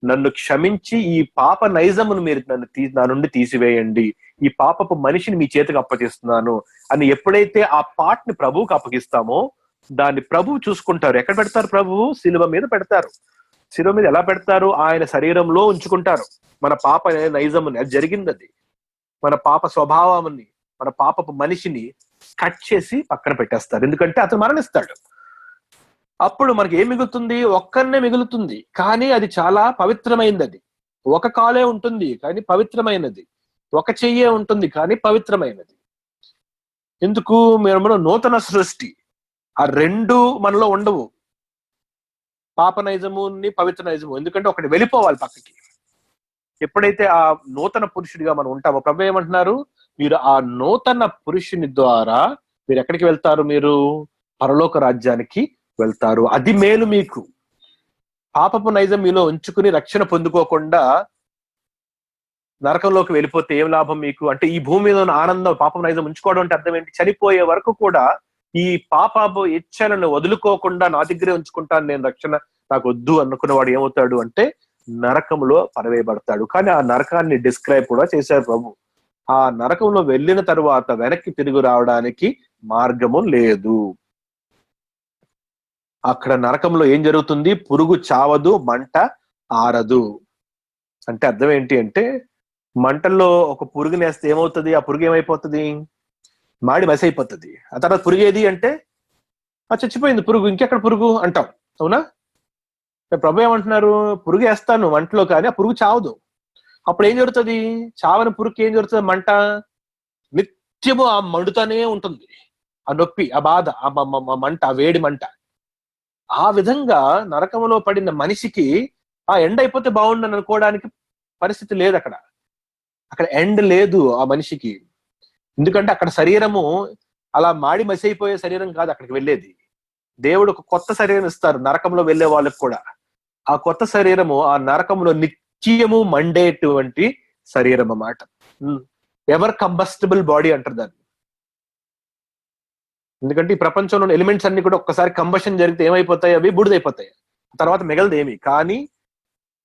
నన్ను క్షమించి ఈ పాప నైజమును మీరు నా నుండి తీసివేయండి, ఈ పాపపు మనిషిని మీ చేతికి అప్పగిస్తున్నాను అని ఎప్పుడైతే ఆ పాటని ప్రభువుకి అప్పగిస్తామో దాన్ని ప్రభువు చూసుకుంటారు. ఎక్కడ పెడతారు? ప్రభువు శిలువ మీద పెడతారు. శిలువ మీద ఎలా పెడతారు? ఆయన శరీరంలో ఉంచుకుంటారు మన పాప నైజముని. అది జరిగింది. అది మన పాప స్వభావాన్ని, మన పాపపు మనిషిని కట్ చేసి పక్కన పెట్టేస్తారు. ఎందుకంటే అతను మరణిస్తాడు. అప్పుడు మనకి ఏం మిగులుతుంది? ఒక్కరినే మిగులుతుంది. కానీ అది చాలా పవిత్రమైనది. అది ఒక కాలే ఉంటుంది కానీ పవిత్రమైనది, ఒక చెయ్యే ఉంటుంది కానీ పవిత్రమైనది. ఎందుకు? మనం నూతన సృష్టి. ఆ రెండు మనలో ఉండవు, పాప నైజముని, పవిత్ర నైజము. ఎందుకంటే ఒకటి వెళ్ళిపోవాలి పక్కకి. ఎప్పుడైతే ఆ నూతన పురుషుడిగా మనం ఉంటామో, ప్రభు ఏమంటున్నారు? మీరు ఆ నూతన పురుషుని ద్వారా మీరు ఎక్కడికి వెళ్తారు? మీరు పరలోక రాజ్యానికి వెళ్తారు. అది మేలు మీకు. పాపపు నైజం మీలో ఉంచుకుని రక్షణ పొందుకోకుండా నరకంలోకి వెళ్ళిపోతే ఏం లాభం మీకు? అంటే ఈ భూమి మీద ఉన్న ఆనందం, పాపపు నైజం ఉంచుకోవడం అంటే అర్థం ఏంటి? చనిపోయే వరకు కూడా ఈ పాపపు ఇచ్చలను వదులుకోకుండా నా దగ్గరే ఉంచుకుంటాను నేను, రక్షణ నాకు వద్దు అనుకున్నవాడు ఏమవుతాడు అంటే నరకంలో పరవేయబడతాడు. కానీ ఆ నరకాన్ని డిస్క్రైబ్ కూడా చేశారు ప్రభు. ఆ నరకంలో వెళ్ళిన తరువాత వెనక్కి తిరిగి రావడానికి మార్గము లేదు. అక్కడ నరకంలో ఏం జరుగుతుంది? పురుగు చావదు, మంట ఆరదు. అంటే అర్థం ఏంటి అంటే మంటల్లో ఒక పురుగుని వేస్తే ఏమవుతుంది? ఆ పురుగు ఏమైపోతుంది? మాడి మసి అయిపోతుంది. ఆ తర్వాత పురుగేది అంటే చచ్చిపోయింది పురుగు, ఇంకెక్కడ పురుగు అంటాం, అవునా? ప్రభు ఏమంటున్నారు? పురుగు వేస్తాను మంటలో కానీ ఆ పురుగు చావదు. అప్పుడు ఏం జరుగుతుంది? చావని పురుగుకి ఏం జరుగుతుంది? మంట నిత్యము ఆ మండుతానే ఉంటుంది. ఆ నొప్పి, ఆ బాధ, ఆ మంట, ఆ వేడి మంట. ఆ విధంగా నరకంలో పడిన మనిషికి ఆ ఎండ్ అయిపోతే బాగుండని అనుకోవడానికి పరిస్థితి లేదు. అక్కడ ఎండ్ లేదు ఆ మనిషికి. ఎందుకంటే అక్కడ శరీరము అలా మాడి మసైపోయే శరీరం కాదు అక్కడికి వెళ్ళేది. దేవుడు ఒక కొత్త శరీరం ఇస్తారు నరకంలో వెళ్ళే వాళ్ళకి కూడా. ఆ కొత్త శరీరము ఆ నరకంలో నిత్యము మండేటువంటి శరీరం అన్నమాట. ఎవర్ కంబస్టబుల్ బాడీ అంటారు దాన్ని. ఎందుకంటే ఈ ప్రపంచంలో ఎలిమెంట్స్ అన్ని కూడా ఒక్కసారి కంబషన్ జరిగితే ఏమైపోతాయి? అవి బూడిదైపోతాయి, తర్వాత మిగలదేమి. కానీ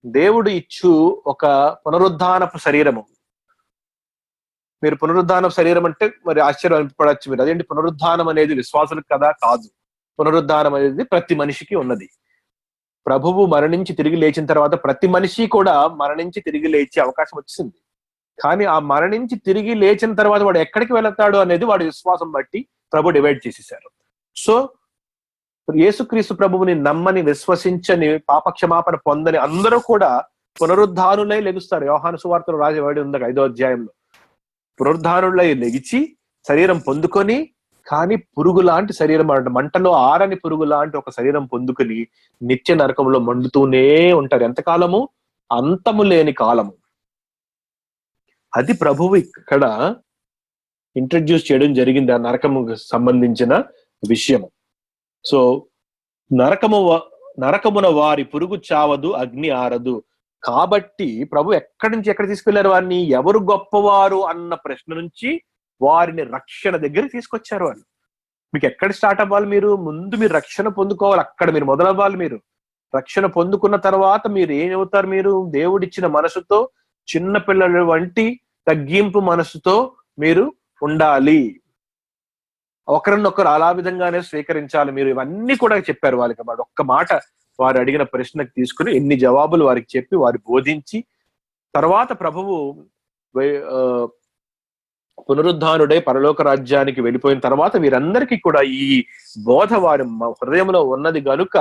దేవుడు ఇచ్చు ఒక పునరుద్ధానపు శరీరము. మీరు పునరుద్ధానపు శరీరం అంటే మరి ఆశ్చర్యపడచ్చు మీరు. అదేంటి పునరుద్ధానం అనేది విశ్వాసులకు కదా? కాదు. పునరుద్ధానం అనేది ప్రతి మనిషికి ఉన్నది. ప్రభువు మరణించి తిరిగి లేచిన తర్వాత ప్రతి మనిషి కూడా మరణించి తిరిగి లేచే అవకాశం వచ్చింది. కానీ ఆ మరణించి తిరిగి లేచిన తర్వాత వాడు ఎక్కడికి వెళతాడు అనేది వాడి విశ్వాసం బట్టి ప్రభు డివైడ్ చేసేసారు. సో యేసుక్రీస్తు ప్రభువుని నమ్మని, విశ్వసించని, పాపక్షమాపణ పొందని అందరూ కూడా పునరుద్ధానులై లెగుస్తారు. యోహాను సువార్తలో రాజవాడి ఉంది 5వ అధ్యాయంలో. పునరుద్ధానులై లెగిచి శరీరం పొందుకొని, కానీ పురుగు లాంటి శరీరం అంటే మంటలో ఆరని పురుగు లాంటి ఒక శరీరం పొందుకొని నిత్య నరకంలో మండుతూనే ఉంటారు. ఎంతకాలము? అంతము లేని కాలము. అది ప్రభువు ఇక్కడ ఇంట్రడ్యూస్ చేయడం జరిగింది, ఆ నరకముకు సంబంధించిన విషయము. సో నరకమున వారి పురుగు చావదు, అగ్ని ఆరదు. కాబట్టి ప్రభు ఎక్కడి నుంచి ఎక్కడ తీసుకెళ్లారు వారిని? ఎవరు గొప్పవారు అన్న ప్రశ్న నుంచి వారిని రక్షణ దగ్గర తీసుకొచ్చారు వాళ్ళు. మీకు ఎక్కడ స్టార్ట్ అవ్వాలి? ముందు మీరు రక్షణ పొందుకోవాలి, అక్కడ మీరు మొదలవ్వాలి. మీరు రక్షణ పొందుకున్న తర్వాత మీరు ఏమవుతారు? మీరు దేవుడిచ్చిన మనసుతో, చిన్న పిల్లల వంటి తగ్గింపు మనసుతో మీరు ఉండాలి. ఒకరినొకరు అలా విధంగానే స్వీకరించాలి. మీరు ఇవన్నీ కూడా చెప్పారు వాళ్ళకి. ఒక్క మాట వారు అడిగిన ప్రశ్నకు తీసుకుని ఎన్ని జవాబులు వారికి చెప్పి వారు బోధించి, తర్వాత ప్రభువు పునరుద్ధానుడై పరలోక రాజ్యానికి వెళ్ళిపోయిన తర్వాత వీరందరికీ కూడా ఈ బోధ వారి హృదయంలో ఉన్నది గనుక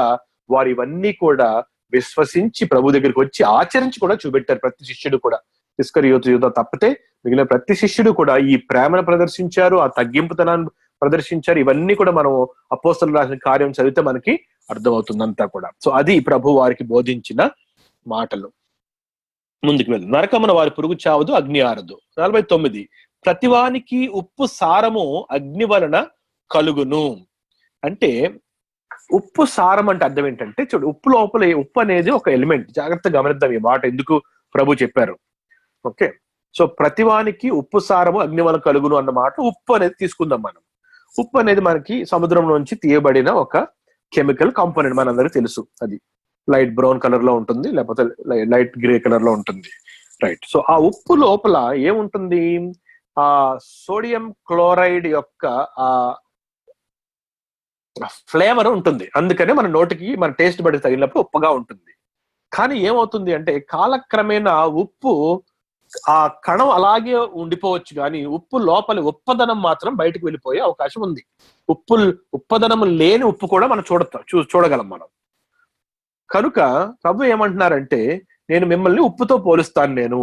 వారు ఇవన్నీ కూడా విశ్వసించి ప్రభు దగ్గరికి వచ్చి ఆచరించి కూడా చూపెట్టారు. ప్రతి శిష్యుడు కూడా, ఇస్కరియోతు తప్పితే మిగిలిన ప్రతి శిష్యుడు కూడా ఈ ప్రేమను ప్రదర్శించారు, ఆ తగ్గింపుతనాన్ని ప్రదర్శించారు. ఇవన్నీ కూడా మనం అపోస్తలులు రాసిన కార్యం చదివితే మనకి అర్థమవుతుంది అంతా కూడా. సో అది ప్రభు వారికి బోధించిన మాటలు. ముందుకు వెళ్ళు. నరకమున వారి పురుగు చావదు, అగ్ని ఆరదు. 49, ప్రతివానికి ఉప్పు సారము అగ్ని వలన కలుగును. అంటే ఉప్పు సారం అంటే అర్థం ఏంటంటే, చూడు, ఉప్పు లోపల, ఉప్పు అనేది ఒక ఎలిమెంట్. జాగ్రత్తగా గమనిద్దాం ఈ మాట ఎందుకు ప్రభు చెప్పారు. ఓకే, సో ప్రతివానికి ఉప్పు సారము అగ్ని వలన కలుగును అన్న మాట. ఉప్పు అనేది తీసుకుందాం మనం. ఉప్పు అనేది మనకి సముద్రం నుంచి తీయబడిన ఒక కెమికల్ కాంపోనెంట్, మనందరికీ తెలుసు. అది లైట్ బ్రౌన్ కలర్ లో ఉంటుంది, లేకపోతే లైట్ గ్రే కలర్ లో ఉంటుంది. రైట్. సో ఆ ఉప్పు లోపల ఏముంటుంది? ఆ సోడియం క్లోరైడ్ యొక్క ఆ ఫ్లేవర్ ఉంటుంది. అందుకనే మన నోటికి, మన టేస్ట్ బడి తగిలినప్పుడు ఉప్పుగా ఉంటుంది. కానీ ఏమవుతుంది అంటే కాలక్రమేణా ఉప్పు ఆ కణం అలాగే ఉండిపోవచ్చు, కానీ ఉప్పు లోపలి ఉప్పదనం మాత్రం బయటకు వెళ్ళిపోయే అవకాశం ఉంది. ఉప్పదనం లేని ఉప్పు కూడా మనం చూడగలం మనం. కనుక ప్రభు ఏమంటున్నారంటే, నేను మిమ్మల్ని ఉప్పుతో పోలుస్తాను నేను.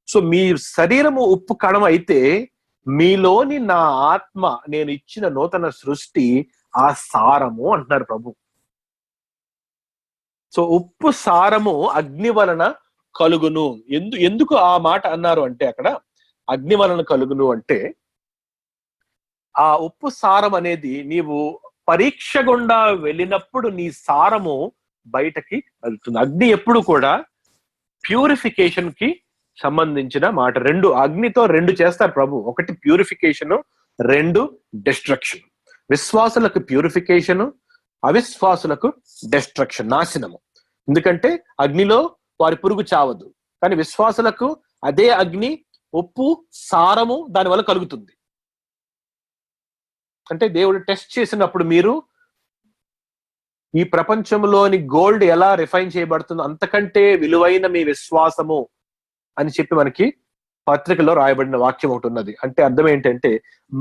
సో మీ శరీరము ఉప్పు కణం అయితే, మీలోని నా ఆత్మ, నేను ఇచ్చిన నూతన సృష్టి ఆ సారము అంటున్నారు ప్రభు. సో ఉప్పు సారము అగ్ని వలన కలుగును. ఎందుకు ఆ మాట అన్నారు అంటే, అక్కడ అగ్ని వలన కలుగును అంటే, ఆ ఉప్పు సారం అనేది నీవు పరీక్ష గుండా వెళ్ళినప్పుడు నీ సారము బయటకి వెళ్తుంది. అగ్ని ఎప్పుడు కూడా ప్యూరిఫికేషన్ కి సంబంధించిన మాట. అగ్నితో రెండు చేస్తారు ప్రభు. ఒకటి ప్యూరిఫికేషన్, రెండు డిస్ట్రక్షన్. విశ్వాసులకు ప్యూరిఫికేషన్, అవిశ్వాసులకు డిస్ట్రక్షన్, నాశనము. ఎందుకంటే అగ్నిలో వారి పురుగు చావదు, కానీ విశ్వాసులకు అదే అగ్ని, ఉప్పు సారము దానివల్ల కలుగుతుంది. అంటే దేవుడు టెస్ట్ చేసినప్పుడు మీరు ఈ ప్రపంచంలోని గోల్డ్ ఎలా రిఫైన్ చేయబడుతుందో అంతకంటే విలువైన మీ విశ్వాసము అని చెప్పి మనకి పత్రికలో రాయబడిన వాక్యం ఒకటి ఉన్నది. అంటే అర్థం ఏంటంటే,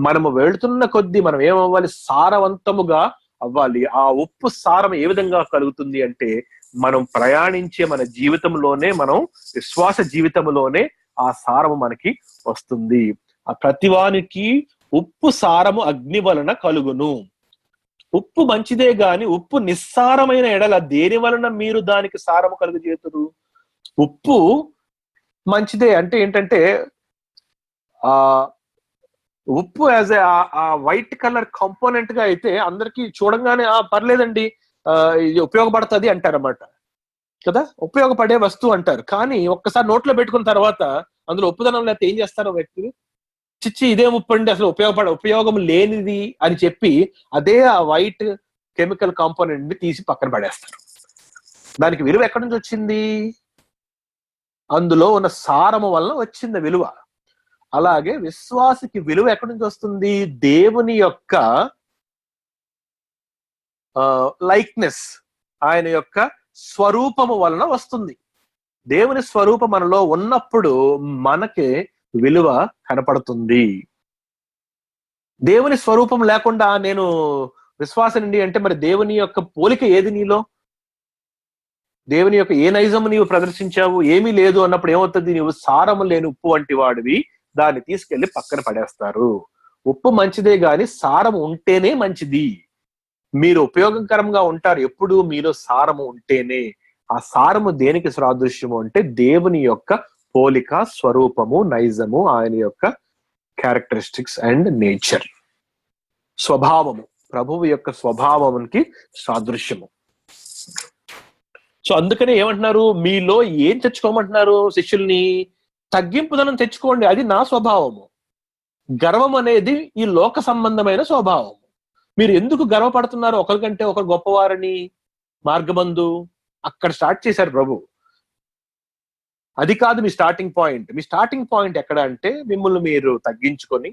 మనము వెళుతున్న కొద్దీ మనం ఏమవ్వాలి? సారవంతముగా అవ్వాలి. ఆ ఉప్పు సారం ఏ విధంగా కలుగుతుంది అంటే, మనం ప్రయాణించే మన జీవితంలోనే, మనం విశ్వాస జీవితంలోనే ఆ సారము మనకి వస్తుంది. ఆ ప్రతివానికి ఉప్పు సారము అగ్ని వలన కలుగును. ఉప్పు మంచిదే గాని ఉప్పు నిస్సారమైన ఎడల దేని వలన మీరు దానికి సారము కలుగజేతురు? ఉప్పు మంచిదే అంటే ఏంటంటే, ఆ ఉప్పు యాజ్ ఆ వైట్ కలర్ కాంపోనెంట్ గా అయితే అందరికి చూడంగానే పర్లేదండి, ఇది ఉపయోగపడుతుంది అంటారన్నమాట కదా, ఉపయోగపడే వస్తువు అంటారు. కానీ ఒక్కసారి నోట్లో పెట్టుకున్న తర్వాత అందులో ఉప్పుదనం లేకపోతే ఏం చేస్తారో వ్యక్తులు? చిచ్చి ఇదేం ఉప్పు అండి, అసలు ఉపయోగం లేనిది అని చెప్పి అదే ఆ వైట్ కెమికల్ కాంపోనెంట్ ని తీసి పక్కన పడేస్తారు. దానికి విలువ ఎక్కడి నుంచి వచ్చింది? అందులో ఉన్న సారము వలన వచ్చింది విలువ. అలాగే విశ్వాసికి విలువ ఎక్కడి నుంచి వస్తుంది? దేవుని యొక్క లైక్నెస్, ఆయన యొక్క స్వరూపము వలన వస్తుంది. దేవుని స్వరూపం మనలో ఉన్నప్పుడు మనకి విలువ కనపడుతుంది. దేవుని స్వరూపం లేకుండా నేను విశ్వాసనండి అంటే మరి దేవుని యొక్క పోలిక ఏది నీలో? దేవుని యొక్క ఏ నైజం నీవు ప్రదర్శించావు? ఏమీ లేదు అన్నప్పుడు ఏమవుతుంది? నీవు సారము లేని ఉప్పు వంటి వాడివి, దాన్ని తీసుకెళ్లి పక్కన పడేస్తారు. ఉప్పు మంచిదే గాని సారం ఉంటేనే మంచిది. మీరు ఉపయోగకరంగా ఉంటారు ఎప్పుడు మీలో సారము ఉంటేనే. ఆ సారము దేనికి సాదృశ్యము అంటే దేవుని యొక్క పోలిక, స్వరూపము, నైజము, ఆయన యొక్క క్యారెక్టరిస్టిక్స్ అండ్ నేచర్, స్వభావము, ప్రభువు యొక్క స్వభావానికి సాదృశ్యము. సో అందుకనే ఏమంటున్నారు? మీలో ఏం తెచ్చుకోమంటున్నారు శిష్యుల్ని? తగ్గింపుదనం తెచ్చుకోండి, అది నా స్వభావము. గర్వం అనేది ఈ లోక సంబంధమైన స్వభావం. మీరు ఎందుకు గర్వపడుతున్నారు ఒకరికంటే ఒకరు గొప్పవారని? మార్గమందు అక్కడ స్టార్ట్ చేశారు ప్రభు. అది కాదు మీ స్టార్టింగ్ పాయింట్. మీ స్టార్టింగ్ పాయింట్ ఎక్కడ అంటే మిమ్మల్ని మీరు తగ్గించుకొని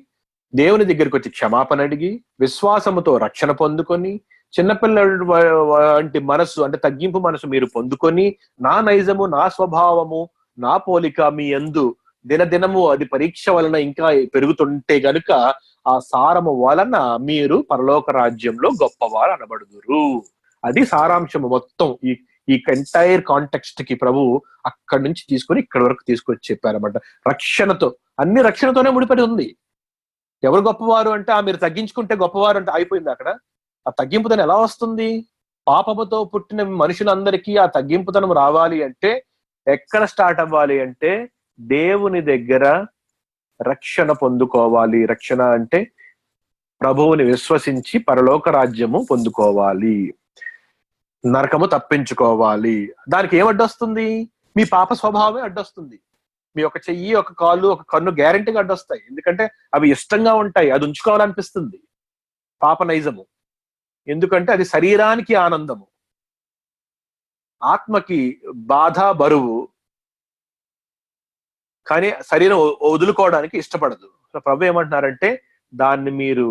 దేవుని దగ్గరికి వచ్చి క్షమాపణ అడిగి విశ్వాసముతో రక్షణ పొందుకొని చిన్నపిల్లడు వంటి మనసు అంటే తగ్గింపు మనసు మీరు పొందుకొని నా నైజము, నా స్వభావము, నా పోలిక మీ యందు దినదినము అది పరీక్ష వలన ఇంకా పెరుగుతుంటే గనుక ఆ సారము వలన మీరు పరలోక రాజ్యంలో గొప్పవారు అనబడుదురు. అది సారాంశము మొత్తం. ఈ ఎంటైర్ కాంటెక్స్ట్ కి ప్రభు అక్కడి నుంచి తీసుకొని ఇక్కడి వరకు తీసుకొచ్చి చెప్పారన్నమాట. రక్షణతో, అన్ని రక్షణతోనే ముడిపడి ఉంది. ఎవరు గొప్పవారు అంటే మీరు తగ్గించుకుంటే గొప్పవారు అంటే అయిపోయింది అక్కడ. ఆ తగ్గింపుతనం ఎలా వస్తుంది? పాపముతో పుట్టిన మనుషులందరికీ ఆ తగ్గింపుతనం రావాలి అంటే ఎక్కడ స్టార్ట్ అవ్వాలి అంటే దేవుని దగ్గర రక్షణ పొందుకోవాలి. రక్షణ అంటే ప్రభువుని విశ్వసించి పరలోక రాజ్యము పొందుకోవాలి, నరకము తప్పించుకోవాలి. దానికి ఏం అడ్డొస్తుంది? మీ పాప స్వభావమే అడ్డొస్తుంది. మీ ఒక చెయ్యి, ఒక కాళ్ళు, ఒక కన్ను గ్యారెంటీగా అడ్డొస్తాయి. ఎందుకంటే అవి ఇష్టంగా ఉంటాయి, అది ఉంచుకోవాలనిపిస్తుంది. పాప నైజము. ఎందుకంటే అది శరీరానికి ఆనందము, ఆత్మకి బాధ, బరువు, కానీ శరీరం వదులుకోవడానికి ఇష్టపడదు. సో ప్రభు ఏమంటున్నారంటే దాన్ని మీరు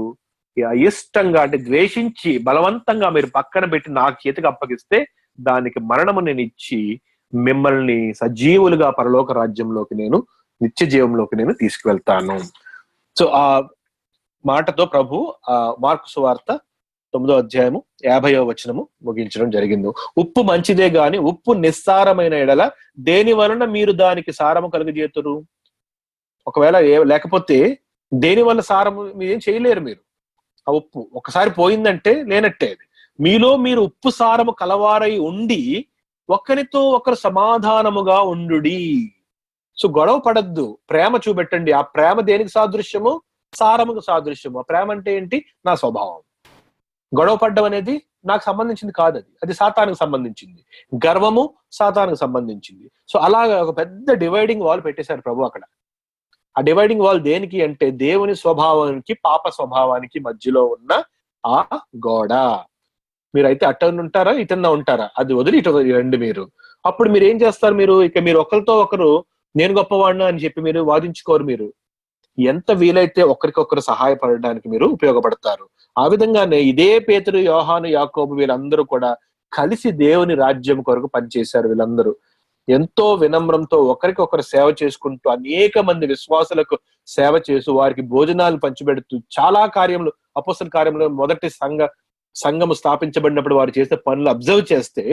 ఇష్టంగా అంటే ద్వేషించి బలవంతంగా మీరు పక్కన పెట్టి నా చేతికి అప్పగిస్తే దానికి మరణము నేను ఇచ్చి మిమ్మల్ని సజీవులుగా పరలోక రాజ్యంలోకి నేను, నిత్య జీవంలోకి నేను తీసుకువెళ్తాను. సో ఆ మాటతో ప్రభు మార్కు సువార్త 9వ అధ్యాయము 50వ వచనము ముగించడం జరిగింది. ఉప్పు మంచిదే గాని ఉప్పు నిస్సారమైన ఎడల దేని వలన మీరు దానికి సారము కలుగజేతురు? ఒకవేళ లేకపోతే దేని వల్ల సారము మీరేం చేయలేరు. మీరు ఆ ఉప్పు ఒకసారి పోయిందంటే లేనట్టే. మీలో మీరు ఉప్పు సారము కలవారై ఉండి ఒకరితో ఒకరు సమాధానముగా ఉండుడి. సో గొడవ పడద్దు, ప్రేమ చూపెట్టండి. ఆ ప్రేమ దేనికి సాదృశ్యము? సారముకు సాదృశ్యము. ఆ ప్రేమ అంటే ఏంటి? నా స్వభావం. గొడవ పడ్డం అనేది నాకు సంబంధించింది కాదు, అది సాతానికి సంబంధించింది. గర్వము సాతానికి సంబంధించింది. సో అలాగా ఒక పెద్ద డివైడింగ్ వాల్ పెట్టేశారు ప్రభు అక్కడ. ఆ డివైడింగ్ వాల్ దేనికి అంటే దేవుని స్వభావానికి, పాప స్వభావానికి మధ్యలో ఉన్న ఆ గోడ. మీరైతే అటన్న ఉంటారా, ఇటన్నా ఉంటారా, అది వదిలి ఇటు రండి మీరు. అప్పుడు మీరు ఏం చేస్తారు? మీరు ఒకరితో ఒకరు నేను గొప్పవాడినా అని చెప్పి మీరు వాదించుకోరు. మీరు ఎంత వీలైతే ఒకరికొకరు సహాయపడడానికి మీరు ఉపయోగపడతారు. ఆ విధంగానే ఇదే పేతురు, యోహాను, యాకోబు వీళ్ళందరూ కూడా కలిసి దేవుని రాజ్యం కొరకు పనిచేశారు. వీళ్ళందరూ ఎంతో వినమ్రంతో ఒకరికొకరు సేవ చేసుకుంటూ అనేక మంది విశ్వాసులకు సేవ చేస్తూ వారికి భోజనాలు పంచిపెడుతూ చాలా కార్యములు, అపోస్తల కార్యంలో మొదటి సంఘము స్థాపించబడినప్పుడు వారు చేసే పనులు అబ్జర్వ్ చేస్తే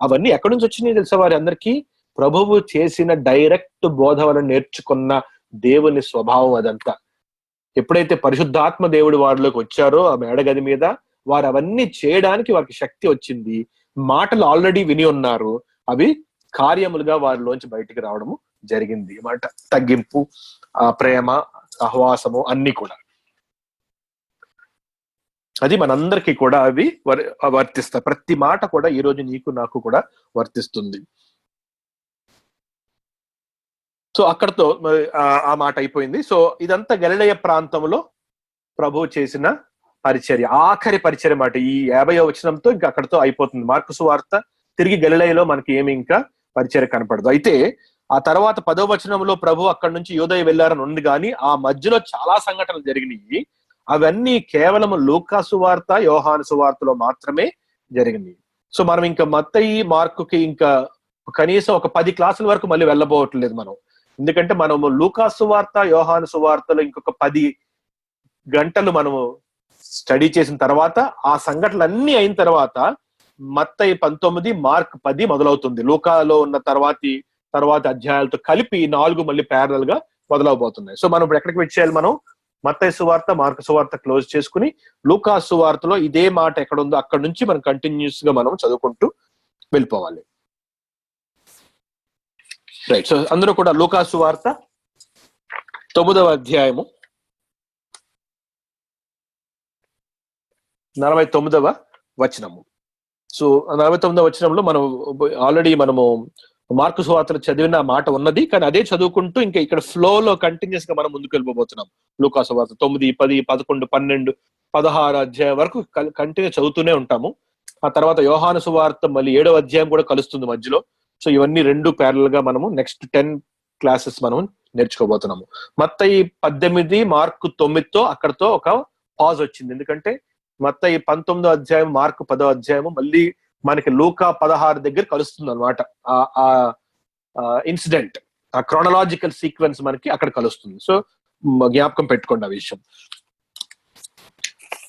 అవన్నీ ఎక్కడి నుంచి వచ్చినాయి తెలుసా? వారి అందరికీ ప్రభువు చేసిన డైరెక్ట్ బోధ వలన నేర్చుకున్న దేవుని స్వభావం అదంతా. ఎప్పుడైతే పరిశుద్ధాత్మ దేవుడు వారిలోకి వచ్చారో ఆ మేడగది మీద, వారు అవన్నీ చేయడానికి వారికి శక్తి వచ్చింది. మాటలు ఆల్రెడీ విని ఉన్నారు, అవి కార్యములుగా వారిలోంచి బయటికి రావడము జరిగింది. మాట తగ్గింపు, ప్రేమ, సహవాసము అన్ని కూడా అది మనందరికీ కూడా అవి వర్తిస్తాయి. ప్రతి మాట కూడా ఈ రోజు నీకు నాకు కూడా వర్తిస్తుంది. సో అక్కడతో ఆ మాట అయిపోయింది. సో ఇదంతా గలిలయ ప్రాంతంలో ప్రభు చేసిన పరిచర్య, ఆఖరి పరిచర్య మాట. ఈ 50వ వచనంతో ఇంకా అక్కడతో అయిపోతుంది. మార్కు సువార్త తిరిగి గలిలయలో మనకి ఏమి ఇంకా పరిచర్య కనపడదు. అయితే ఆ తర్వాత 10వ వచనంలో ప్రభు అక్కడి నుంచి యూదయ వెళ్ళారని ఉంది, కానీ ఆ మధ్యలో చాలా సంఘటనలు జరిగినాయి. అవన్నీ కేవలం లూకా సువార్త, యోహాను సువార్తలో మాత్రమే జరిగినాయి. సో మనం ఇంకా మత్తయి, మార్కుకి ఇంకా కనీసం ఒక 10 క్లాసుల వరకు మళ్ళీ వెళ్ళబోవట్లేదు మనం. ఎందుకంటే మనము లూకా సువార్త, యోహాను సువార్తలో ఇంకొక 10 గంటలు మనము స్టడీ చేసిన తర్వాత, ఆ సంఘటనలన్నీ అయిన తర్వాత మత్తయి 19, మార్క్ 10 మొదలవుతుంది. లూకాలో ఉన్న తర్వాత అధ్యాయాలతో కలిపి 4 మళ్ళీ ప్యారలల్ గా మొదలవబోతున్నాయి. సో మనం ఇప్పుడు ఎక్కడికి వచ్చేయాలి? మనం మత్తయి సువార్త, మార్కు సువార్త క్లోజ్ చేసుకుని లూకా సువార్తలో ఇదే మాట ఎక్కడ ఉందో అక్కడ నుంచి మనం కంటిన్యూస్ గా మనం చదువుకుంటూ వెళ్ళిపోవాలి. రైట్. సో అందరూ కూడా లూకా సువార్త 9వ అధ్యాయము 49వ వచనము. సో 49వ వచనంలో మనం ఆల్రెడీ మనము మార్కు సువార్తలు చదివిన మాట ఉన్నది, కానీ అదే చదువుకుంటూ ఇంకా ఇక్కడ ఫ్లోలో కంటిన్యూస్ గా మనం ముందుకు వెళ్ళిపోతున్నాం. లూకా సువార్త 9, 10, 11, 12, 16 అధ్యాయం వరకు కంటిన్యూ చదువుతూనే ఉంటాము. ఆ తర్వాత యోహాను సువార్త మళ్ళీ 7వ అధ్యాయం కూడా కలుస్తుంది మధ్యలో. సో ఇవన్నీ 2 ప్యారల్ గా మనము నెక్స్ట్ 10 క్లాసెస్ మనం నేర్చుకోబోతున్నాము. మత్తయి 18, మార్కు 9తో అక్కడతో ఒక పాజ్ వచ్చింది. ఎందుకంటే మత్తయి 19వ అధ్యాయం, మార్కు 10వ అధ్యాయము మళ్ళీ మనకి లూకా 16 దగ్గర కలుస్తుంది అనమాట. ఆ ఇన్సిడెంట్, ఆ క్రోనలాజికల్ సీక్వెన్స్ మనకి అక్కడ కలుస్తుంది. సో జ్ఞాపకం పెట్టుకోండి ఆ విషయం.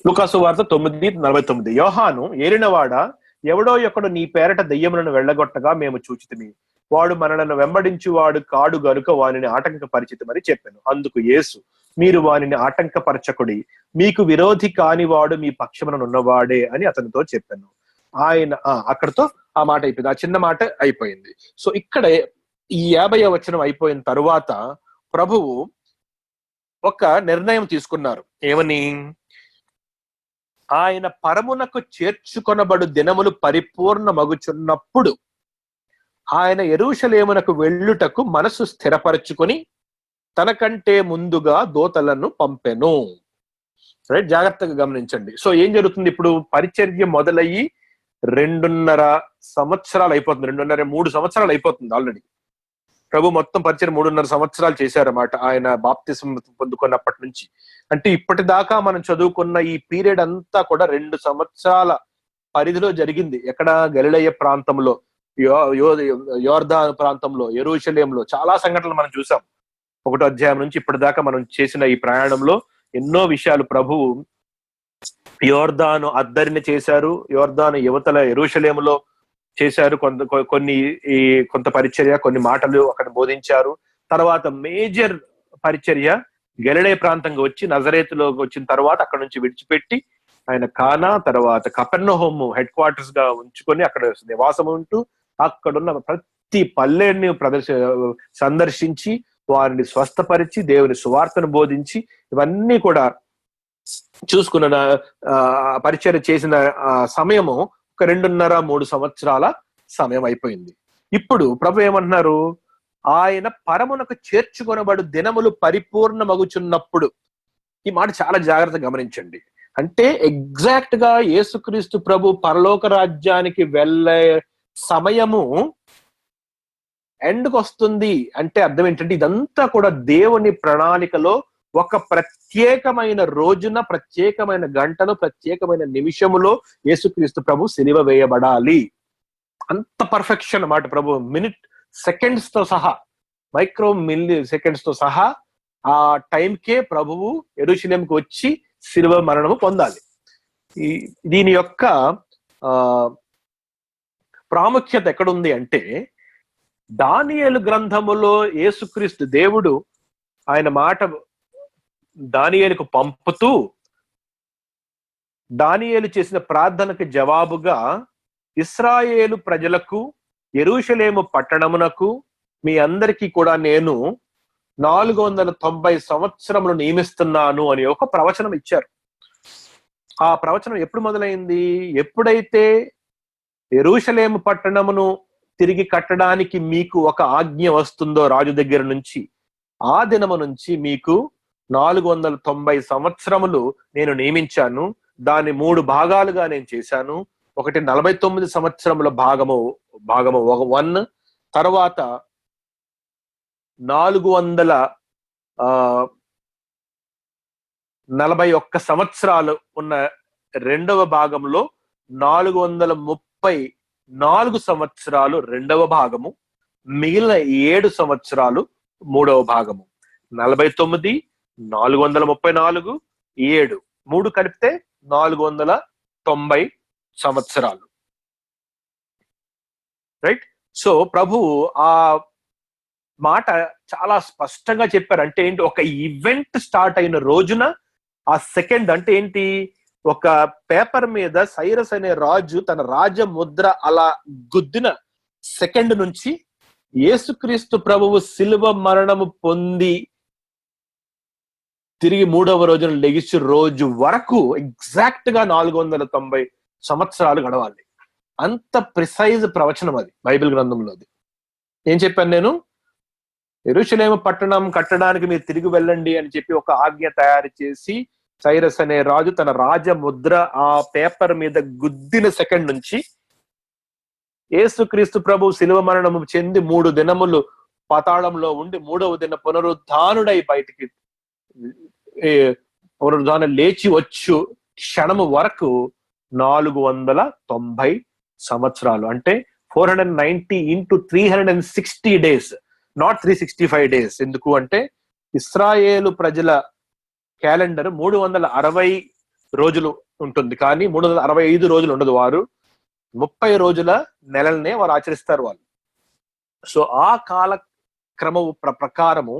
లూకా సువార్త 9:49. యోహాను ఏలినవాడ, ఎవడో ఒకడు నీ పేరట దెయ్యములను వెళ్ళగొట్టగా మేము చూచితిమి. వాడు మనలను వెంబడించువాడు కాడు గనుక వానిని ఆటంకపరిచితమని చెప్పాను. అందుకు యేసు, మీరు వానిని ఆటంకపరచకుడి, మీకు విరోధి కానివాడు మీ పక్షముననున్నవాడే అని అతనితో చెప్పాను. ఆయన అక్కడతో ఆ మాట అయిపోయింది. ఆ చిన్న మాట అయిపోయింది. సో ఇక్కడ ఈ 50వ వచనం అయిపోయిన తరువాత ప్రభువు ఒక నిర్ణయం తీసుకున్నారు. ఏమని? ఆయన పరమునకు చేర్చుకొనబడు దినములు పరిపూర్ణమగుచున్నప్పుడు ఆయన యెరూషలేమునకు వెళ్ళుటకు మనసు స్థిరపరచుకొని తనకంటే ముందుగా దూతలను పంపెను. రైట్, జాగ్రత్తగా గమనించండి. సో ఏం జరుగుతుంది? ఇప్పుడు పరిచర్య మొదలయ్యి 2.5 సంవత్సరాలు అయిపోతుంది. 2.5-3 సంవత్సరాలు అయిపోతుంది ఆల్రెడీ. ప్రభు మొత్తం పరిచయం 3.5 సంవత్సరాలు చేశారన్నమాట ఆయన బాప్తిసం పొందుకున్నప్పటి నుంచి. అంటే ఇప్పటిదాకా మనం చదువుకున్న ఈ పీరియడ్ అంతా కూడా 2 సంవత్సరాల పరిధిలో జరిగింది. ఎక్కడ? గలిలయ ప్రాంతంలో, యోర్దాను ప్రాంతంలో, యెరూషలేంలో చాలా సంఘటనలు మనం చూసాం. 1వ అధ్యాయం నుంచి ఇప్పటిదాకా మనం చేసిన ఈ ప్రయాణంలో ఎన్నో విషయాలు ప్రభువు యోర్దాను అద్దరిని చేశారు, యోర్దాను యువతల యెరూషలేములో చేశారు. కొంత పరిచర్య, కొన్ని మాటలు అక్కడ బోధించారు. తర్వాత మేజర్ పరిచర్య గలిలయ ప్రాంతంగా వచ్చి నజరేతులో వచ్చిన తర్వాత అక్కడ నుంచి విడిచిపెట్టి ఆయన కానా, తర్వాత కపెర్నహూము హెడ్ క్వార్టర్స్ గా ఉంచుకొని అక్కడ నివాసం ఉంటూ అక్కడున్న ప్రతి పల్లెని సందర్శించి వారిని స్వస్థపరిచి దేవుని సువార్తను బోధించి ఇవన్నీ కూడా చూసుకున్న పరిచర్య చేసిన సమయము ఒక 2.5-3 సంవత్సరాల సమయం అయిపోయింది. ఇప్పుడు ప్రభు ఏమంటున్నారు? ఆయన పరమునకు చేర్చుకొనబడు దినములు పరిపూర్ణమగుచున్నప్పుడు. ఈ మాట చాలా జాగ్రత్తగా గమనించండి. అంటే ఎగ్జాక్ట్ గా యేసుక్రీస్తు ప్రభు పరలోక రాజ్యానికి వెళ్ళే సమయము ఎండ్కి వస్తుంది అంటే అర్థం ఏంటంటే ఇదంతా కూడా దేవుని ప్రణాళికలో ఒక ప్రత్యేకమైన రోజున, ప్రత్యేకమైన గంటలో, ప్రత్యేకమైన నిమిషములో యేసుక్రీస్తు ప్రభు సిలువ వేయబడాలి. అంత పర్ఫెక్షన్ అన్నమాట ప్రభు. మినిట్ సెకండ్స్ తో సహా, మైక్రో మిల్లీ సెకండ్స్ తో సహా ఆ టైంకే ప్రభువు యెరూషలేంకి వచ్చి సిలువ మరణము పొందాలి. దీని యొక్క ప్రాముఖ్యత ఎక్కడుంది అంటే, దానియేలు గ్రంథములో యేసుక్రీస్తు దేవుడు ఆయన మాట దానియేలుకు పంపుతూ దానియేలు చేసిన ప్రార్థనకు జవాబుగా ఇశ్రాయేలు ప్రజలకు, యెరూషలేము పట్టణమునకు, మీ అందరికీ కూడా నేను 490 సంవత్సరములు నియమిస్తున్నాను అని ఒక ప్రవచనం ఇచ్చారు. ఆ ప్రవచనం ఎప్పుడు మొదలైంది? ఎప్పుడైతే యెరూషలేము పట్టణమును తిరిగి కట్టడానికి మీకు ఒక ఆజ్ఞ వస్తుందో రాజు దగ్గర నుంచి, ఆ దినము నుంచి మీకు 490 సంవత్సరములు నేను నియమించాను. దాన్ని 3 భాగాలుగా నేను చేశాను. ఒకటి 49 సంవత్సరముల భాగము 1, తర్వాత 441 సంవత్సరాలు ఉన్న రెండవ భాగంలో 434 సంవత్సరాలు రెండవ భాగము, మిగిలిన 7 సంవత్సరాలు మూడవ భాగము. 49, 434, 7 3 కలిపితే 490 సంవత్సరాలు. రైట్. సో ప్రభువు ఆ మాట చాలా స్పష్టంగా చెప్పారు. అంటే ఏంటి, ఒక ఈవెంట్ స్టార్ట్ అయిన రోజున ఆ సెకండ్ అంటే ఏంటి, ఒక పేపర్ మీద సైరస్ అనే రాజు తన రాజ ముద్ర అలా గుద్దిన సెకండ్ నుంచి యేసుక్రీస్తు ప్రభువు శిలువ మరణము పొంది తిరిగి 3వ రోజున లెగిసి రోజు వరకు ఎగ్జాక్ట్ గా 490 సంవత్సరాలు గడవాలి. అంత ప్రిసైజ్ ప్రవచనం అది బైబిల్ గ్రంథంలోది. ఏం చెప్పాను నేను, యెరూషలేము పట్టణం కట్టడానికి మీరు తిరిగి వెళ్ళండి అని చెప్పి ఒక ఆజ్ఞ తయారు చేసి సైరస్ అనే రాజు తన రాజ ముద్ర ఆ పేపర్ మీద గుద్దిన సెకండ్ నుంచి యేసుక్రీస్తు ప్రభు శిలువ మరణము చెంది 3 దినములు పాతాళంలో ఉండి 3వ దిన పునరుద్ధానుడై బయటికి పునరుద్ధానం లేచి వచ్చు క్షణము వరకు 490 సంవత్సరాలు. అంటే 490 into 360 days, నాట్ 365 days. ఎందుకు అంటే ఇశ్రాయేలు ప్రజల క్యాలెండర్ 360 రోజులు ఉంటుంది, కానీ 365 రోజులు ఉండదు. వారు 30 రోజుల నెలల్నే వారు ఆచరిస్తారు వాళ్ళు. సో ఆ కాల క్రమము ప్రకారము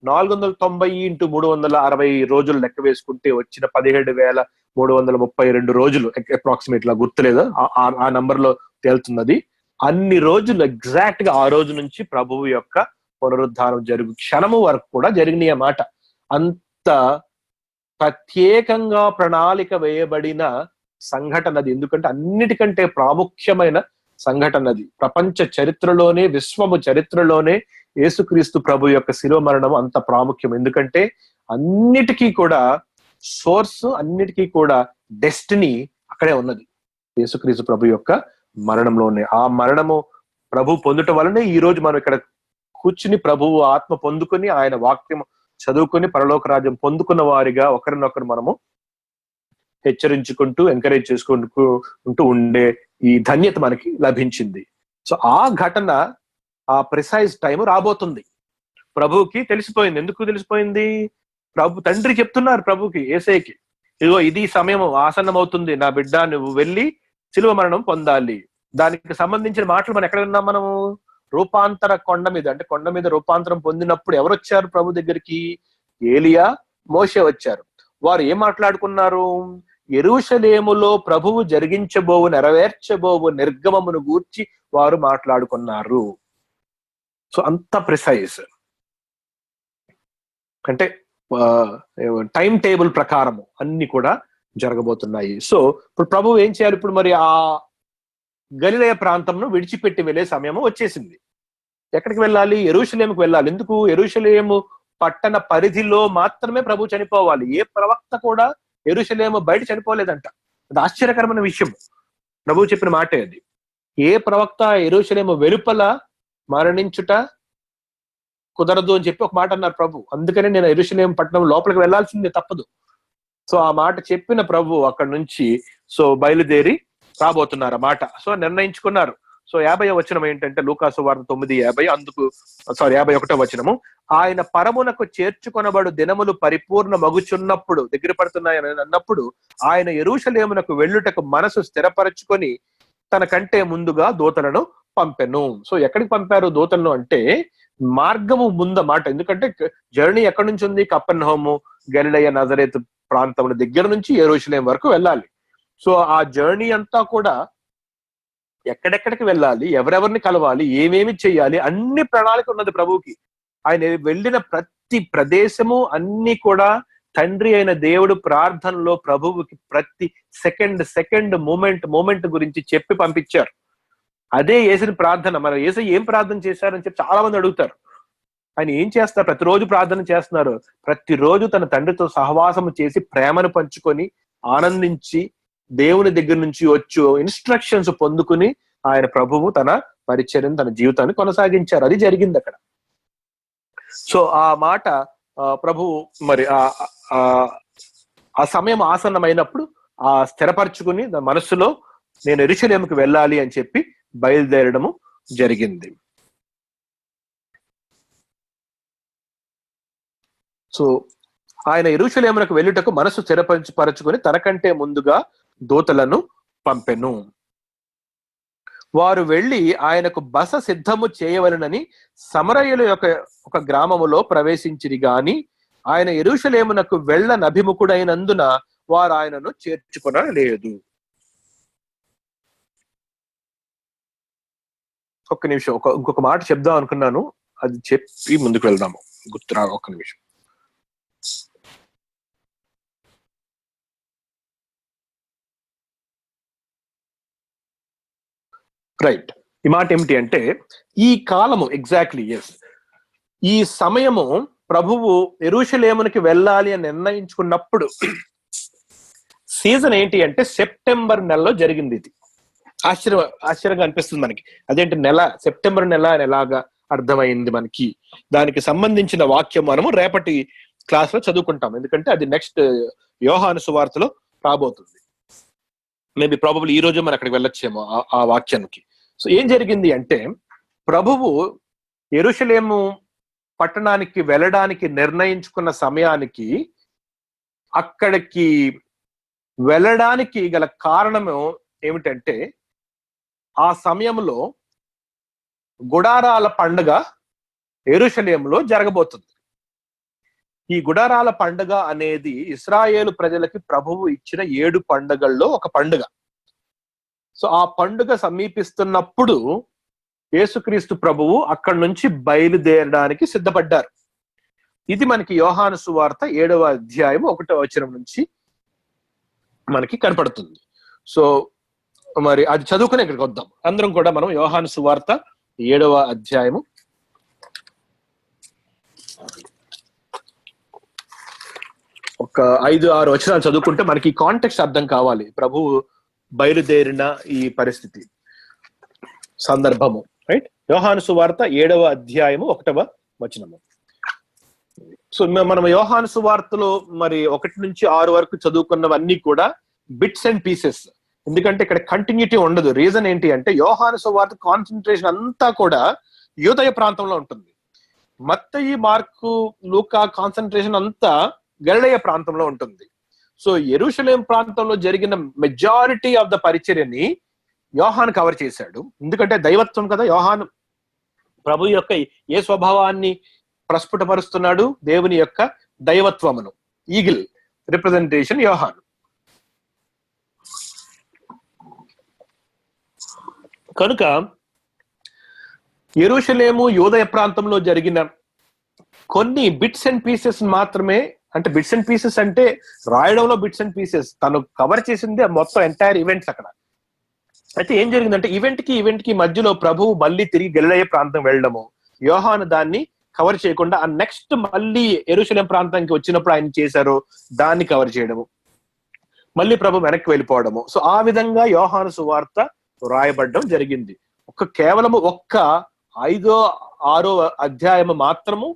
490 into 360 రోజులు లెక్క వేసుకుంటే వచ్చిన 17,332 రోజులు అప్రాక్సిమేట్ లా గుర్తులేదు, ఆ నంబర్ లో తేలుతున్నది. అన్ని రోజులు ఎగ్జాక్ట్ గా ఆ రోజు నుంచి ప్రభువు యొక్క పునరుద్ధానం జరుగు క్షణము వరకు కూడా జరిగినాయి అన్నమాట. అంత ప్రత్యేకంగా ప్రణాళిక వేయబడిన సంఘటనది. ఎందుకంటే అన్నిటికంటే ప్రాముఖ్యమైన సంఘటనది. ప్రపంచ చరిత్రలోనే, విశ్వము చరిత్రలోనే యేసుక్రీస్తు ప్రభు యొక్క శిలువ మరణం అంత ప్రాముఖ్యం. ఎందుకంటే అన్నిటికీ కూడా సోర్స్, అన్నిటికీ కూడా డెస్టినీ అక్కడే ఉన్నది, యేసుక్రీస్తు ప్రభు యొక్క మరణంలోనే. ఆ మరణము ప్రభు పొందుట వలనే ఈ రోజు మనం ఇక్కడ కూర్చుని ప్రభువు ఆత్మ పొందుకొని ఆయన వాక్యం చదువుకొని పరలోక రాజ్యం పొందుకున్న వారిగా ఒకరినొకరు మనము హెచ్చరించుకుంటూ ఎంకరేజ్ చేసుకుంటూ ఉండే ఈ ధన్యత మనకి లభించింది. సో ఆ ఘటన, ఆ ప్రిసైజ్ టైం రాబోతుంది. ప్రభువుకి తెలిసిపోయింది. ఎందుకు తెలిసిపోయింది? ప్రభు తండ్రి చెప్తున్నారు ప్రభుకి, యేసయ్యకి, ఇదిగో ఇది సమయం ఆసన్నం అవుతుంది, నా బిడ్డ నువ్వు వెళ్ళి శిలువ మరణం పొందాలి. దానికి సంబంధించిన మాటలు మనం ఎక్కడ విన్నాం మనము? రూపాంతర కొండ మీద, అంటే కొండ మీద రూపాంతరం పొందినప్పుడు ఎవరు వచ్చారు ప్రభు దగ్గరికి? ఏలియా, మోషే వచ్చారు. వారు ఏం మాట్లాడుకున్నారు? యెరూషలేములో ప్రభువు జరిగించబోవు, నెరవేర్చబోవు నిర్గమమును గూర్చి వారు మాట్లాడుకున్నారు. సో అంత ప్రిసైజ్, అంటే టైం టేబుల్ ప్రకారము అన్ని కూడా జరగబోతున్నాయి. సో ఇప్పుడు ప్రభువు ఏం చేయాలి? ఇప్పుడు మరి ఆ గలిలయ ప్రాంతంను విడిచిపెట్టి వెళ్ళే సమయము వచ్చేసింది. ఎక్కడికి వెళ్ళాలి? యెరూషలేముకు వెళ్ళాలి. ఎందుకు? యెరూషలేము పట్టణ పరిధిలో మాత్రమే ప్రభు చనిపోవాలి. ఏ ప్రవక్త కూడా యెరూషలేము బయట చనిపోలేదంట. అది ఆశ్చర్యకరమైన విషయం. ప్రభు చెప్పిన మాటే అది. ఏ ప్రవక్త యెరూషలేము వెలుపల మరణించుట కుదరదు అని చెప్పి ఒక మాట అన్నారు ప్రభు. అందుకనే నేను యెరూషలేము పట్టణం లోపలికి వెళ్లాల్సిందే, తప్పదు. సో ఆ మాట చెప్పిన ప్రభు అక్కడి నుంచి బయలుదేరి రాబోతున్నారు అన్నమాట. సో నిర్ణయించుకున్నారు. సో 50వ వచనం ఏంటంటే లూకాసు వార్త 9:50, 51వ వచనము, ఆయన పరమునకు చేర్చుకొనబడు దినములు పరిపూర్ణ మగుచున్నప్పుడు, దగ్గర పడుతున్నాయని అన్నప్పుడు ఆయన యెరూషలేమునకు వెళ్ళుటకు మనసు స్థిరపరచుకొని తన కంటే ముందుగా దూతలను పంపెను. సో ఎక్కడికి పంపారు దూతలను అంటే మార్గము ముందన్నమాట. ఎందుకంటే జర్నీ ఎక్కడి నుంచి ఉంది? కపెర్నహూము, గలిలయ, నజరేతు ప్రాంతముల దగ్గర నుంచి యెరూషలేము వరకు వెళ్ళాలి. సో ఆ జర్నీ అంతా కూడా ఎక్కడెక్కడికి వెళ్ళాలి, ఎవరెవరిని కలవాలి, ఏమేమి చెయ్యాలి, అన్ని ప్రణాళిక ఉన్నది ప్రభువుకి. ఆయన వెళ్ళిన ప్రతి ప్రదేశము అన్ని కూడా తండ్రి అయిన దేవుడు ప్రార్థనలో ప్రభువుకి ప్రతి సెకండ్ మూమెంట్ గురించి చెప్పి పంపించారు. అదే యేసుని ప్రార్థన. మన యేసు ఏం ప్రార్థన చేశారని చెప్పి చాలా మంది అడుగుతారు. ఆయన ఏం చేస్తారు? ప్రతిరోజు ప్రార్థన చేస్తున్నారు. ప్రతిరోజు తన తండ్రితో సహవాసము చేసి ప్రేమను పంచుకొని ఆనందించి దేవుని దగ్గర నుంచి వచ్చు ఇన్స్ట్రక్షన్స్ పొందుకుని ఆయన ప్రభువు తన పరిచర్యను, తన జీవితాన్ని కొనసాగించారు. అది జరిగింది అక్కడ. సో ఆ మాట ప్రభువు మరి ఆ సమయం ఆసన్నమైనప్పుడు స్థిరపరచుకుని మనస్సులో నేను యెరూషలేముకు వెళ్ళాలి అని చెప్పి బయలుదేరడము జరిగింది. సో ఆయన యెరూషలేమునకు వెళ్ళుటకు మనసు స్థిరపరచుకొని తనకంటే ముందుగా దూతలను పంపెను. వారు వెళ్లి ఆయనకు బస సిద్ధము చేయవలనని సమరయుల యొక్క ఒక గ్రామములో ప్రవేశించిరి గాని ఆయన యెరూషలేమునకు వెళ్ళనభిముఖుడైనందున వారు ఆయనను చేర్చుకొనలేదు. ఒక్క నిమిషం, ఇంకొక మాట చెప్దాం అనుకున్నాను, అది చెప్పి ముందుకు వెళ్దాము. గుర్తురా, ఒక్క నిమిషం. రైట్. ఈ మాట ఏమిటి అంటే, ఈ కాలము ఎగ్జాక్ట్లీ ఈ సమయము ప్రభువు యెరూషలేమునికి వెళ్ళాలి అని నిర్ణయించుకున్నప్పుడు సీజన్ ఏంటి అంటే సెప్టెంబర్ నెలలో జరిగింది. ఇది ఆశ్చర్యంగా అనిపిస్తుంది మనకి. అదేంటి నెల, సెప్టెంబర్ నెల అని ఎలాగా అర్థమైంది మనకి? దానికి సంబంధించిన వాక్యం మనము రేపటి క్లాస్ లో చదువుకుంటాం, ఎందుకంటే అది నెక్స్ట్ యోహాను సువార్తలో రాబోతుంది. మేబీ ప్రాబబ్లీ ఈ రోజు మనం అక్కడికి వెళ్ళొచ్చేమో ఆ వాక్యానికి. సో ఏం జరిగింది అంటే, ప్రభువు యెరూషలేము పట్టణానికి వెళ్ళడానికి నిర్ణయించుకున్న సమయానికి అక్కడికి వెళ్ళడానికి గల కారణము ఏమిటంటే, ఆ సమయంలో గుడారాల పండుగ యెరూషలేములో జరగబోతుంది. ఈ గుడారాల పండుగ అనేది ఇశ్రాయేలు ప్రజలకి ప్రభువు ఇచ్చిన 7 పండుగల్లో ఒక పండుగ. సో ఆ పండుగ సమీపిస్తున్నప్పుడు యేసుక్రీస్తు ప్రభువు అక్కడి నుంచి బయలుదేరడానికి సిద్ధపడ్డారు. ఇది మనకి యోహాను సువార్త 7వ అధ్యాయం 1వ వచనం నుంచి మనకి కనపడుతుంది. సో మరి అది చదువుకుని ఇక్కడికి వద్దాం. అందరం కూడా మనం యోహాను సువార్త 7వ అధ్యాయము ఒక 5-6 వచనాలు చదువుకుంటే మనకి కాంటెక్స్ట్ అర్థం కావాలి. ప్రభువు బయలుదేరిన ఈ పరిస్థితి, సందర్భము. రైట్. యోహాను సువార్త 7వ అధ్యాయము 1వ వచనము. సో మనం యోహాను సువార్తలో మరి 1 నుంచి 6 వరకు చదువుకున్నవన్నీ కూడా బిట్స్ అండ్ పీసెస్. ఎందుకంటే ఇక్కడ కంటిన్యూటీ ఉండదు. రీజన్ ఏంటి అంటే, యోహాను సువార్త కాన్సన్ట్రేషన్ అంతా కూడా యూదయ ప్రాంతంలో ఉంటుంది. మత్తయి, మార్కు, లూకా కాన్సన్ట్రేషన్ అంతా గలిలయ ప్రాంతంలో ఉంటుంది. సో యెరూషలేం ప్రాంతంలో జరిగిన మెజారిటీ ఆఫ్ ద పరిచర్యని యోహాను కవర్ చేశాడు. ఎందుకంటే దైవత్వం కదా. యోహాను ప్రభు యొక్క ఏ స్వభావాన్ని ప్రస్ఫుటపరుస్తున్నాడు? దేవుని యొక్క దైవత్వమును. ఈగిల్ రిప్రజెంటేషన్ యోహాను. కనుక యెరూషలేము యూదయ ప్రాంతంలో జరిగిన కొన్ని బిట్స్ అండ్ పీసెస్ మాత్రమే, అంటే బిట్స్ అండ్ పీసెస్ అంటే రాయడంలో బిట్స్ అండ్ పీసెస్, తను కవర్ చేసింది మొత్తం ఎంటైర్ ఈవెంట్స్ అక్కడ. అయితే ఏం జరిగిందంటే, ఈవెంట్ కి మధ్యలో ప్రభువు మళ్ళీ తిరిగి గలిలయ ప్రాంతం వెళ్ళడము, యోహాను దాన్ని కవర్ చేయకుండా ఆ నెక్స్ట్ మళ్ళీ యెరూషలేం ప్రాంతానికి వచ్చినప్పుడు ఆయన చేశారు దాన్ని కవర్ చేయడము, మళ్ళీ ప్రభు వెనక్కి వెళ్ళిపోవడము. సో ఆ విధంగా యోహాను సువార్త రాయబడడం జరిగింది. కేవలము 5-6 అధ్యాయము మాత్రము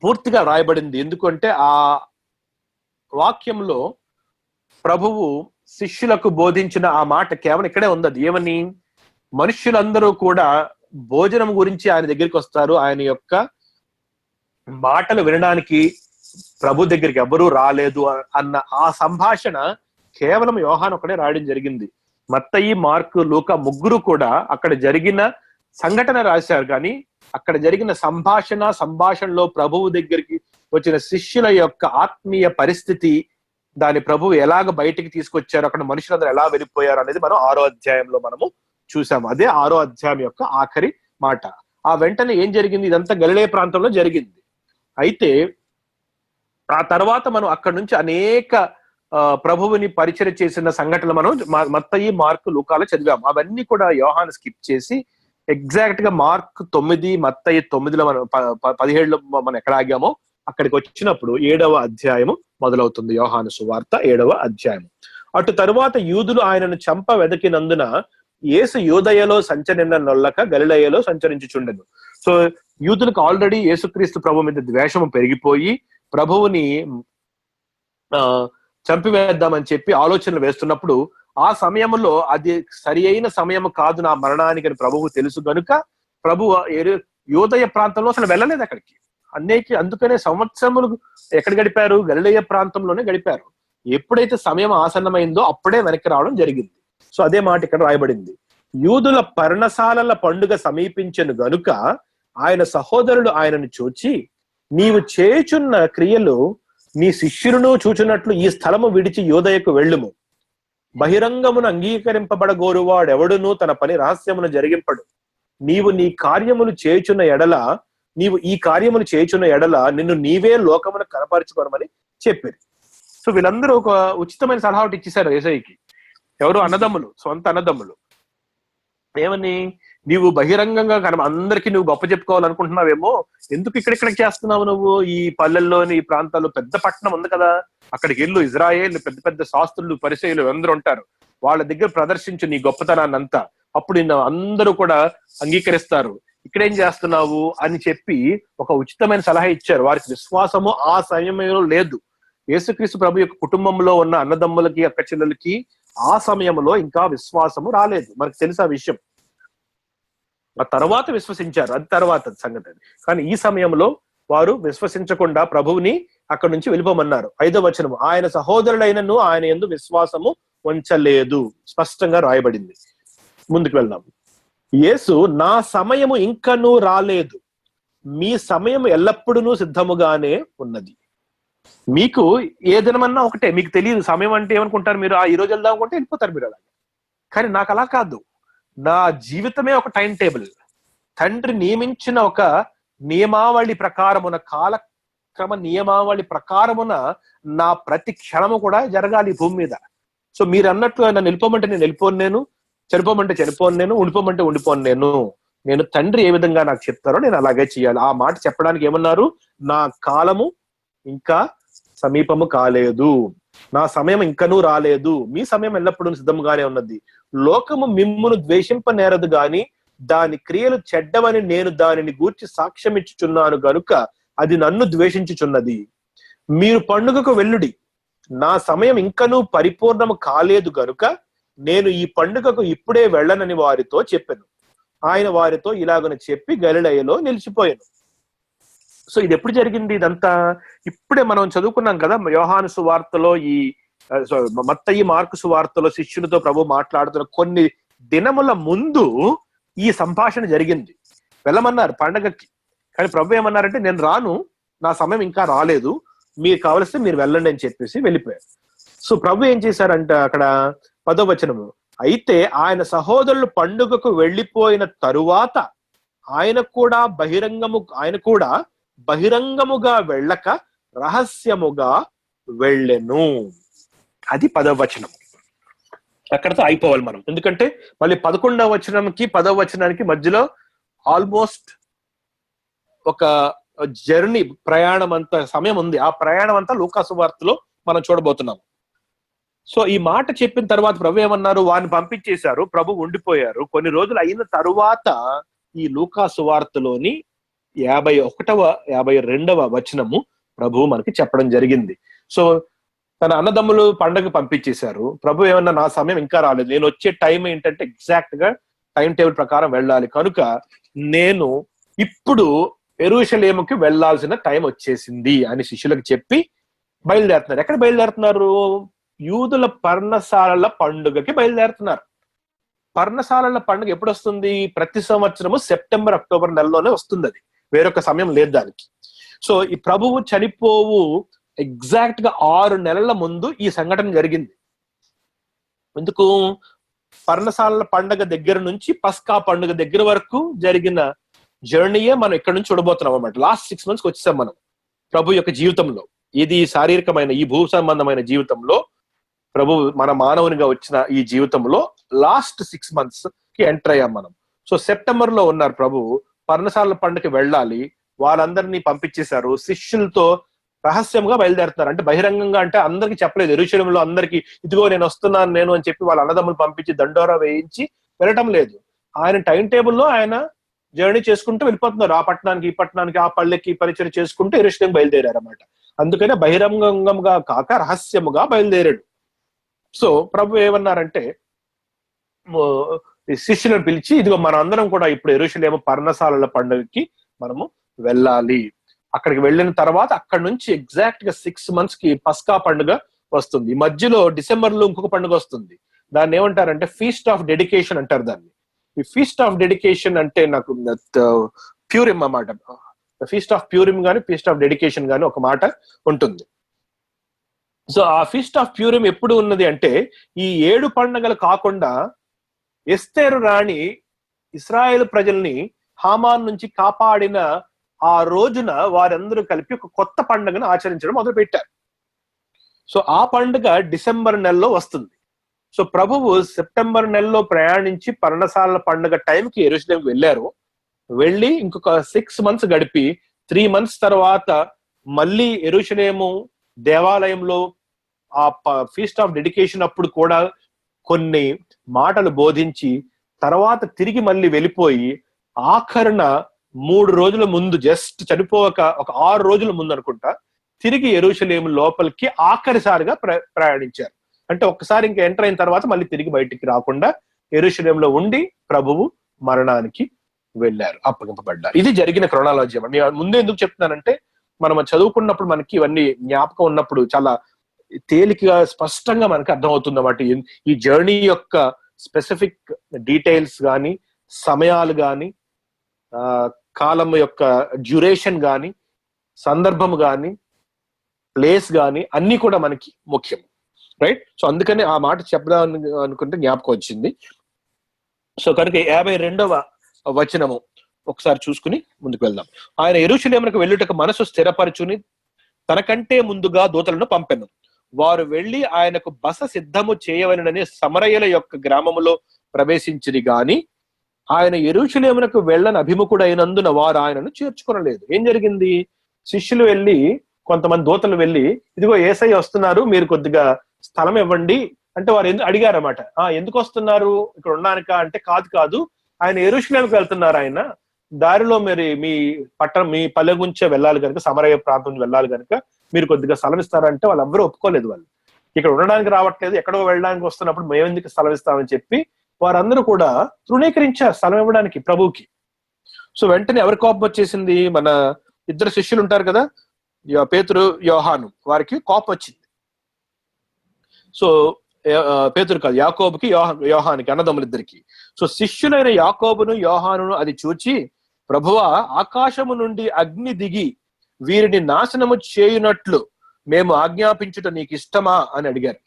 పూర్తిగా రాయబడింది. ఎందుకంటే ఆ వాక్యంలో ప్రభువు శిష్యులకు బోధించిన ఆ మాట కేవలం ఇక్కడే ఉంది. అది ఏమని? మనుష్యులందరూ కూడా భోజనం గురించి ఆయన దగ్గరికి వస్తారు, ఆయన యొక్క మాటలు వినడానికి ప్రభు దగ్గరికి ఎవరూ రాలేదు అన్న ఆ సంభాషణ కేవలం యోహాను ఒకడే రాయడం జరిగింది. మత్తయి, మార్కు, లూకా ముగ్గురు కూడా అక్కడ జరిగిన సంఘటన రాశారు, కానీ అక్కడ జరిగిన సంభాషణలో ప్రభువు దగ్గరికి వచ్చిన శిష్యుల యొక్క ఆత్మీయ పరిస్థితి, దాని ప్రభువు ఎలాగ బయటికి తీసుకొచ్చారు, అక్కడ మనుషులందరూ ఎలా వెళ్ళిపోయారు అనేది మనం 6వ అధ్యాయంలో మనము చూసాము. అదే 6వ అధ్యాయం యొక్క ఆఖరి మాట. ఆ వెంటనే ఏం జరిగింది? ఇదంతా గలిలయ ప్రాంతంలో జరిగింది. అయితే ఆ తర్వాత మనం అక్కడ నుంచి అనేక ప్రభువుని పరిచయం చేసిన సంఘటనలు మనం మత్తయి, మార్కు, లూకాలో చదివాం. అవన్నీ కూడా యోహాను స్కిప్ చేసి ఎగ్జాక్ట్ గా మార్క్ 9, మత్తయి 9లో మనం 17లో మనం ఎక్కడ ఆగామో అక్కడికి వచ్చినప్పుడు 7వ అధ్యాయము మొదలవుతుంది. యోహాను సువార్త 7వ అధ్యాయం. అటు తరువాత యూదులు ఆయనను చంప వెదకినందున యేసు యూదయలో సంచరిన నొల్లక గలిలయలో సంచరించుచుండెను. సో యూదులకు ఆల్రెడీ యేసుక్రీస్తు ప్రభు మీద ద్వేషము పెరిగిపోయి ప్రభువుని చంపివేద్దామని చెప్పి ఆలోచనలు వేస్తున్నప్పుడు ఆ సమయంలో అది సరి అయిన సమయం కాదు నా మరణానికి అని ప్రభువు తెలుసు గనుక ప్రభువు యూదయ ప్రాంతంలో అసలు వెళ్ళలేదు అక్కడికి. అందుకనే సంవత్సరములు ఎక్కడ గడిపారు? గలిలయ ప్రాంతంలోనే గడిపారు. ఎప్పుడైతే సమయం ఆసన్నమైందో అప్పుడే వెనక్కి రావడం జరిగింది. సో అదే మాట ఇక్కడ రాయబడింది. యూదుల పర్ణశాలల పండుగ సమీపించెను గనుక ఆయన సహోదరుడు ఆయనను చూచి, నీవు చేయుచున్న క్రియలు నీ శిష్యులను చూచున్నట్లు ఈ స్థలము విడిచి యూదయకు వెళ్ళుము. బహిరంగమును అంగీకరింపబడగోరువాడెవడునూ తన పని రహస్యమును జరిగింపడు. నీవు ఈ కార్యములు చేయుచున్న ఎడల నిన్ను నీవే లోకమును కనపరుచుకోనమని చెప్పారు. సో వీళ్ళందరూ ఒక ఉచితమైన సలహా ఒకటి ఇచ్చేశారు యేసయ్యకి. ఎవరు? అన్నదమ్ములు, సొంత అన్నదమ్ములు. ఏమని? నీవు బహిరంగంగా అందరికీ నువ్వు గొప్ప చెప్పుకోవాలనుకుంటున్నావేమో, ఎందుకు ఇక్కడిక్కడ చేస్తున్నావు నువ్వు? ఈ పల్లెల్లోని ఈ ప్రాంతాల్లో పెద్ద పట్టణం ఉంది కదా, అక్కడికి వెళ్ళు. ఇజ్రాయేల్ పెద్ద పెద్ద శాస్త్రులు, పరిసయ్యులు అందరూ ఉంటారు, వాళ్ళ దగ్గర ప్రదర్శించు నీ గొప్పతనాన్ని అంతా. అప్పుడు అందరూ కూడా అంగీకరిస్తారు. ఇక్కడేం చేస్తున్నావు అని చెప్పి ఒక ఉచితమైన సలహా ఇచ్చారు. వారికి విశ్వాసము ఆ సమయంలో లేదు. యేసుక్రీస్తు ప్రభు యొక్క కుటుంబంలో ఉన్న అన్నదమ్ములకి, అక్క చెల్లెలకి ఆ సమయంలో ఇంకా విశ్వాసము రాలేదు. మనకు తెలుసు ఆ విషయం. ఆ తర్వాత విశ్వసించారు, అది తర్వాత సంగతి. కానీ ఈ సమయంలో వారు విశ్వసించకుండా ప్రభువుని అక్కడి నుంచి వెళ్ళిపోమన్నారు. 5వ వచనము, ఆయన సహోదరుడైనను ఆయన యందు విశ్వాసము ఉంచలేదు, స్పష్టంగా రాయబడింది. ముందుకు వెళ్దాం. యేసు, నా సమయము ఇంకనూ రాలేదు, మీ సమయం ఎల్లప్పుడూ సిద్ధముగానే ఉన్నది. మీకు ఏ దినమన్నా ఒకటే, మీకు తెలియదు సమయం అంటే ఏమనుకుంటారు మీరు? ఈ రోజు వెళ్దాం అనుకుంటే వెళ్ళిపోతారు మీరు అలాగే. కానీ నాకు అలా కాదు. నా జీవితమే ఒక టైం టేబుల్. తండ్రి నియమించిన ఒక నియమావళి ప్రకారమున, కాలక్రమ నియమావళి ప్రకారమున నా ప్రతి క్షణము కూడా జరగాలి భూమి మీద. సో మీరు అన్నట్టు నన్ను వెళ్ళిపోమంటే నేను వెళ్ళిపోను, నేను చనిపోమంటే చనిపోను, నేను ఉండిపోమంటే ఉండిపోను. నేను తండ్రి ఏ విధంగా నాకు చెప్తారో నేను అలాగే చేయాలి. ఆ మాట చెప్పడానికి ఏమన్నారు? నా కాలము ఇంకా సమీపము కాలేదు, నా సమయం ఇంకనూ రాలేదు, మీ సమయం ఎల్లప్పుడూ సిద్ధముగానే ఉన్నది. లోకము మిమ్మును ద్వేషింపనేరదు గాని దాని క్రియలు చెడ్డవని నేను దానిని గూర్చి సాక్ష్యం ఇచ్చుచున్నాను గనుక అది నన్ను ద్వేషించుచున్నది. మీరు పండుగకు వెళ్ళుడి, నా సమయం ఇంకనూ పరిపూర్ణము కాలేదు గనుక నేను ఈ పండుగకు ఇప్పుడే వెళ్ళనని వారితో చెప్పాను. ఆయన వారితో ఇలాగని చెప్పి గలిలయలో నిలిచిపోయాను. సో ఇది ఎప్పుడు జరిగింది? ఇదంతా ఇప్పుడే మనం చదువుకున్నాం కదా యోహాను సువార్తలో, ఈ మత్తయి, మార్కు సువార్తలో శిష్యులతో ప్రభు మాట్లాడుతున్న కొన్ని దినముల ముందు ఈ సంభాషణ జరిగింది. వెళ్ళమన్నారు పండగకి, కానీ ప్రభు ఏమన్నారంటే నేను రాను, నా సమయం ఇంకా రాలేదు, మీరు కావలిస్తే మీరు వెళ్ళండి అని చెప్పేసి వెళ్ళిపోయారు. సో ప్రభు ఏం చేశారంట అక్కడ 10వ వచనము, అయితే ఆయన సహోదరులు పండుగకు వెళ్ళిపోయిన తరువాత ఆయన కూడా బహిరంగముగా వెళ్ళక రహస్యముగా వెళ్ళెను. అది 10వ వచనం. అక్కడతో అయిపోవాలి మనం, ఎందుకంటే మళ్ళీ 11వ వచనంకి 10వ వచనానికి మధ్యలో ఆల్మోస్ట్ ఒక జర్నీ, ప్రయాణం అంత సమయం ఉంది. ఆ ప్రయాణం అంతా లూకా సువార్తలో మనం చూడబోతున్నాం. సో ఈ మాట చెప్పిన తర్వాత ప్రభు ఏమన్నారు? వారిని పంపించేశారు, ప్రభు ఉండిపోయారు. కొన్ని రోజులు అయిన తరువాత ఈ లూకా సువార్తలోని 51వ 52వ వచనము ప్రభు మనకి చెప్పడం జరిగింది. సో తన అన్నదమ్ములు పండగ పంపించేశారు. ప్రభు ఏమన్నా, నా సమయం ఇంకా రాలేదు, నేను వచ్చే టైం ఏంటంటే ఎగ్జాక్ట్ గా టైం టేబుల్ ప్రకారం వెళ్ళాలి, కనుక నేను ఇప్పుడు యెరూషలేముకి వెళ్లాల్సిన టైం వచ్చేసింది అని శిష్యులకు చెప్పి బయలుదేరుతున్నారు. ఎక్కడ బయలుదేరుతున్నారు? యూదుల పర్ణశాలల పండుగకి బయలుదేరుతున్నారు. పర్ణశాలల పండుగ ఎప్పుడు వస్తుంది? ప్రతి సంవత్సరము సెప్టెంబర్, అక్టోబర్ నెలలోనే వస్తుంది. అది వేరొక సమయం లేదు దానికి. సో ఈ ప్రభువు చనిపోవు ఎగ్జాక్ట్ గా 6 నెలల ముందు ఈ సంఘటన జరిగింది. ఎందుకు? పర్ణశాలల పండుగ దగ్గర నుంచి పస్కా పండుగ దగ్గర వరకు జరిగిన జర్నీయే మనం ఇక్కడ నుంచి చూడబోతున్నాం అన్నమాట. లాస్ట్ 6 months వచ్చేసాం మనం ప్రభు యొక్క జీవితంలో. ఇది శారీరకమైన, ఈ భూ సంబంధమైన జీవితంలో ప్రభు మన మానవునిగా వచ్చిన ఈ జీవితంలో లాస్ట్ 6 months కి ఎంటర్ అయ్యాం మనం. సో సెప్టెంబర్ లో ఉన్నారు ప్రభు, పర్ణశాల పండుగకి వెళ్ళాలి, వాళ్ళందరినీ పంపించేశారు, శిష్యులతో రహస్యంగా బయలుదేరుతున్నారు. అంటే బహిరంగంగా అంటే అందరికి చెప్పలేదు, యెరూషలేములో అందరికి ఇదిగో నేను వస్తున్నాను నేను అని చెప్పి వాళ్ళ అన్నదమ్ములు పంపించి దండోరా వేయించి వెళ్ళటం లేదు. ఆయన టైం టేబుల్లో ఆయన జర్నీ చేసుకుంటూ వెళ్ళిపోతున్నారు, ఆ పట్టణానికి ఈ పట్టణానికి, ఆ పల్లెకి పరిచయం చేసుకుంటూ యెరూషలేం బయలుదేరారు అన్నమాట. అందుకనే బహిరంగంగా కాక రహస్యముగా బయలుదేరాడు. సో ప్రభు ఏమన్నారంటే శిష్యులను పిలిచి, ఇదిగో మన అందరం కూడా ఇప్పుడు యెరూషలేము పర్ణశాలల పండుగకి మనము వెళ్ళాలి. అక్కడికి వెళ్ళిన తర్వాత అక్కడ నుంచి ఎగ్జాక్ట్ గా 6 months కి పస్కా పండుగ వస్తుంది. మధ్యలో డిసెంబర్ లో ఇంకొక పండుగ వస్తుంది, దాన్ని ఏమంటారంటే ఫీస్ట్ ఆఫ్ డెడికేషన్ అంటారు దాన్ని. ఈ ఫీస్ట్ ఆఫ్ డెడికేషన్ అంటే నాకు ప్యూరిమ్ అన్నమాట. ఫీస్ట్ ఆఫ్ ప్యూరిమ్ గానీ ఫీస్ట్ ఆఫ్ డెడికేషన్ గానీ ఒక మాట ఉంటుంది. సో ఆ ఫీస్ట్ ఆఫ్ ప్యూరిమ్ ఎప్పుడు ఉన్నది అంటే ఈ 7 పండుగలు కాకుండా ఎస్తేరు రాణి ఇశ్రాయేలు ప్రజల్ని హామాన్ నుంచి కాపాడిన ఆ రోజున వారందరూ కలిపి ఒక కొత్త పండుగను ఆచరించడం మొదలు పెట్టారు. సో ఆ పండుగ డిసెంబర్ నెలలో వస్తుంది. సో ప్రభువు సెప్టెంబర్ నెలలో ప్రయాణించి పర్ణశాల పండుగ టైంకి యెరూషలేంకి వెళ్ళారు. వెళ్ళి ఇంకొక 6 months గడిపి 3 months తర్వాత మళ్ళీ యెరూషలేము దేవాలయంలో ఆ ఫీస్ట్ ఆఫ్ డెడికేషన్ అప్పుడు కూడా కొన్ని మాటలు బోధించి తర్వాత తిరిగి మళ్ళీ వెళ్ళిపోయి ఆఖరణ 3 రోజుల ముందు, జస్ట్ చనిపోక ఒక 6 రోజుల ముందు అనుకుంటా, తిరిగి యెరూషలేము లోపలికి ఆఖరిసారిగా ప్రయాణించారు. అంటే ఒక్కసారి ఇంకా ఎంటర్ అయిన తర్వాత మళ్ళీ తిరిగి బయటికి రాకుండా యెరూషలేంలో ఉండి ప్రభువు మరణానికి వెళ్ళారు, అప్పగింపబడ్డారు. ఇది జరిగిన క్రొనాలజీ. నేను ముందే ఎందుకు చెప్తున్నానంటే మనం చదువుకున్నప్పుడు మనకి ఇవన్నీ జ్ఞాపకం ఉన్నప్పుడు చాలా తేలికగా స్పష్టంగా మనకి అర్థమవుతుంది అన్నమాట. ఈ జర్నీ యొక్క స్పెసిఫిక్ డీటెయిల్స్ కానీ, సమయాలు కానీ, కాలం యొక్క డ్యూరేషన్ కానీ, సందర్భం కానీ, ప్లేస్ కానీ అన్ని కూడా మనకి ముఖ్యం, రైట్? సో అందుకని ఆ మాట చెప్దాం అనుకుంటే జ్ఞాపకం వచ్చింది. సో కనుక 52వ వచనము ఒకసారి చూసుకుని ముందుకు వెళ్దాం. ఆయన యెరూషలేమునకు వెళ్ళుటకు మనసు స్థిరపరచుని తనకంటే ముందుగా దూతలను పంపెను. వారు వెళ్లి ఆయనకు బస సిద్ధము చేయవలెనని సమరయుల యొక్క గ్రామములో ప్రవేశించిరి గాని ఆయన యెరూషలేమునకు వెళ్ళని అభిముఖుడైనందున వారు ఆయనను చేర్చుకొనలేదు. ఏం జరిగింది? శిష్యులు వెళ్ళి, కొంతమంది దూతలు వెళ్ళి, ఇదిగో యేసయ్య వస్తున్నారు, మీరు కొద్దిగా స్థలం ఇవ్వండి అంటే వారు అడిగారన్నమాట. ఎందుకు వస్తున్నారు, ఇక్కడ ఉండడానిక అంటే కాదు, ఆయన యెరూషలేముకు వెళ్తున్నారు, ఆయన దారిలో మరి మీ మీ పల్లె గుంచే వెళ్ళాలి కనుక, సమరయ ప్రాంతం వెళ్ళాలి కనుక మీరు కొద్దిగా స్థలం ఇస్తారంటే వాళ్ళు ఎవ్వరూ ఒప్పుకోలేదు. వాళ్ళు ఇక్కడ ఉండడానికి రావట్లేదు, ఎక్కడో వెళ్ళడానికి వస్తున్నప్పుడు మేమెందుకు స్థలం ఇస్తామని చెప్పి వారందరూ కూడా తృణీకరించారు స్థలం ఇవ్వడానికి ప్రభువుకి. సో వెంటనే ఎవరి కోపం వచ్చేసింది? మన 2 శిష్యులు ఉంటారు కదా, పేతురు యోహాను, వారికి కోపం వచ్చింది. సో పేతురు కాదు, యాకోబుకి యోహానికి, అన్నదమ్ములిద్దరికి. సో శిష్యులైన యాకోబును యోహానును అది చూచి, ప్రభువా, ఆకాశము నుండి అగ్ని దిగి వీరిని నాశనము చేయునట్లు మేము ఆజ్ఞాపించుట నీకు ఇష్టమా అని అడిగారు.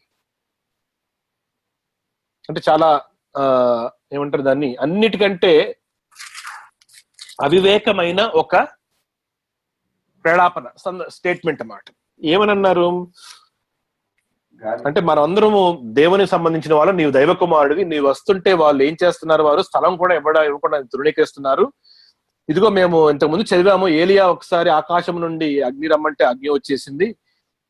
అంటే చాలా ఏమంటారు దాన్ని, అన్నిటికంటే అవివేకమైన ఒక ప్రలాపన స్టేట్మెంట్ అన్నమాట. ఏమనన్నారు అంటే, మనం అందరము దేవునికి సంబంధించిన వాళ్ళు, నీవు దైవ కుమారుడివి, నీవు వస్తుంటే వాళ్ళు ఏం చేస్తున్నారు, వారు స్థలం కూడా ఇవ్వకుండా తృణీకరిస్తున్నారు. ఇదిగో మేము ఇంతకుముందు చదివాము, ఏలియా ఒకసారి ఆకాశం నుండి అగ్ని రమ్మంటే అగ్ని వచ్చేసింది.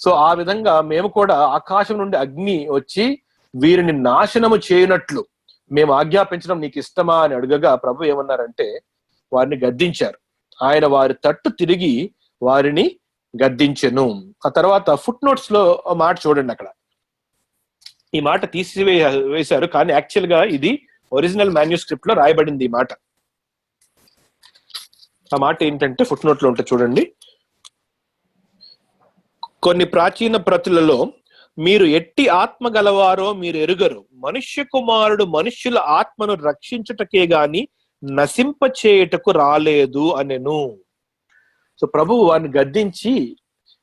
సో ఆ విధంగా మేము కూడా ఆకాశం నుండి అగ్ని వచ్చి వీరిని నాశనము చేయనట్లు మేము ఆజ్ఞాపించడం నీకు ఇష్టమా అని అడగగా ప్రభు ఏమన్నారంటే వారిని గద్దించారు. ఆయన వారి తట్టు తిరిగి వారిని గద్దించెను. ఆ తర్వాత ఫుట్ నోట్స్ లో మాట చూడండి, అక్కడ ఈ మాట వేశారు, కానీ యాక్చువల్ గా ఇది ఒరిజినల్ మాన్యుస్క్రిప్ట్ లో రాయబడింది ఈ మాట. ఆ మాట ఏంటంటే ఫుట్ నోట్ లో ఉంటే చూడండి. కొన్ని ప్రాచీన ప్రతులలో మీరు ఎట్టి ఆత్మ గలవారో మీరు ఎరుగరు, మనుష్య కుమారుడు మనుష్యుల ఆత్మను రక్షించుటకే గాని నశింప చేయుటకు రాలేదు అనెను. సో ప్రభువు వారిని గద్దించి,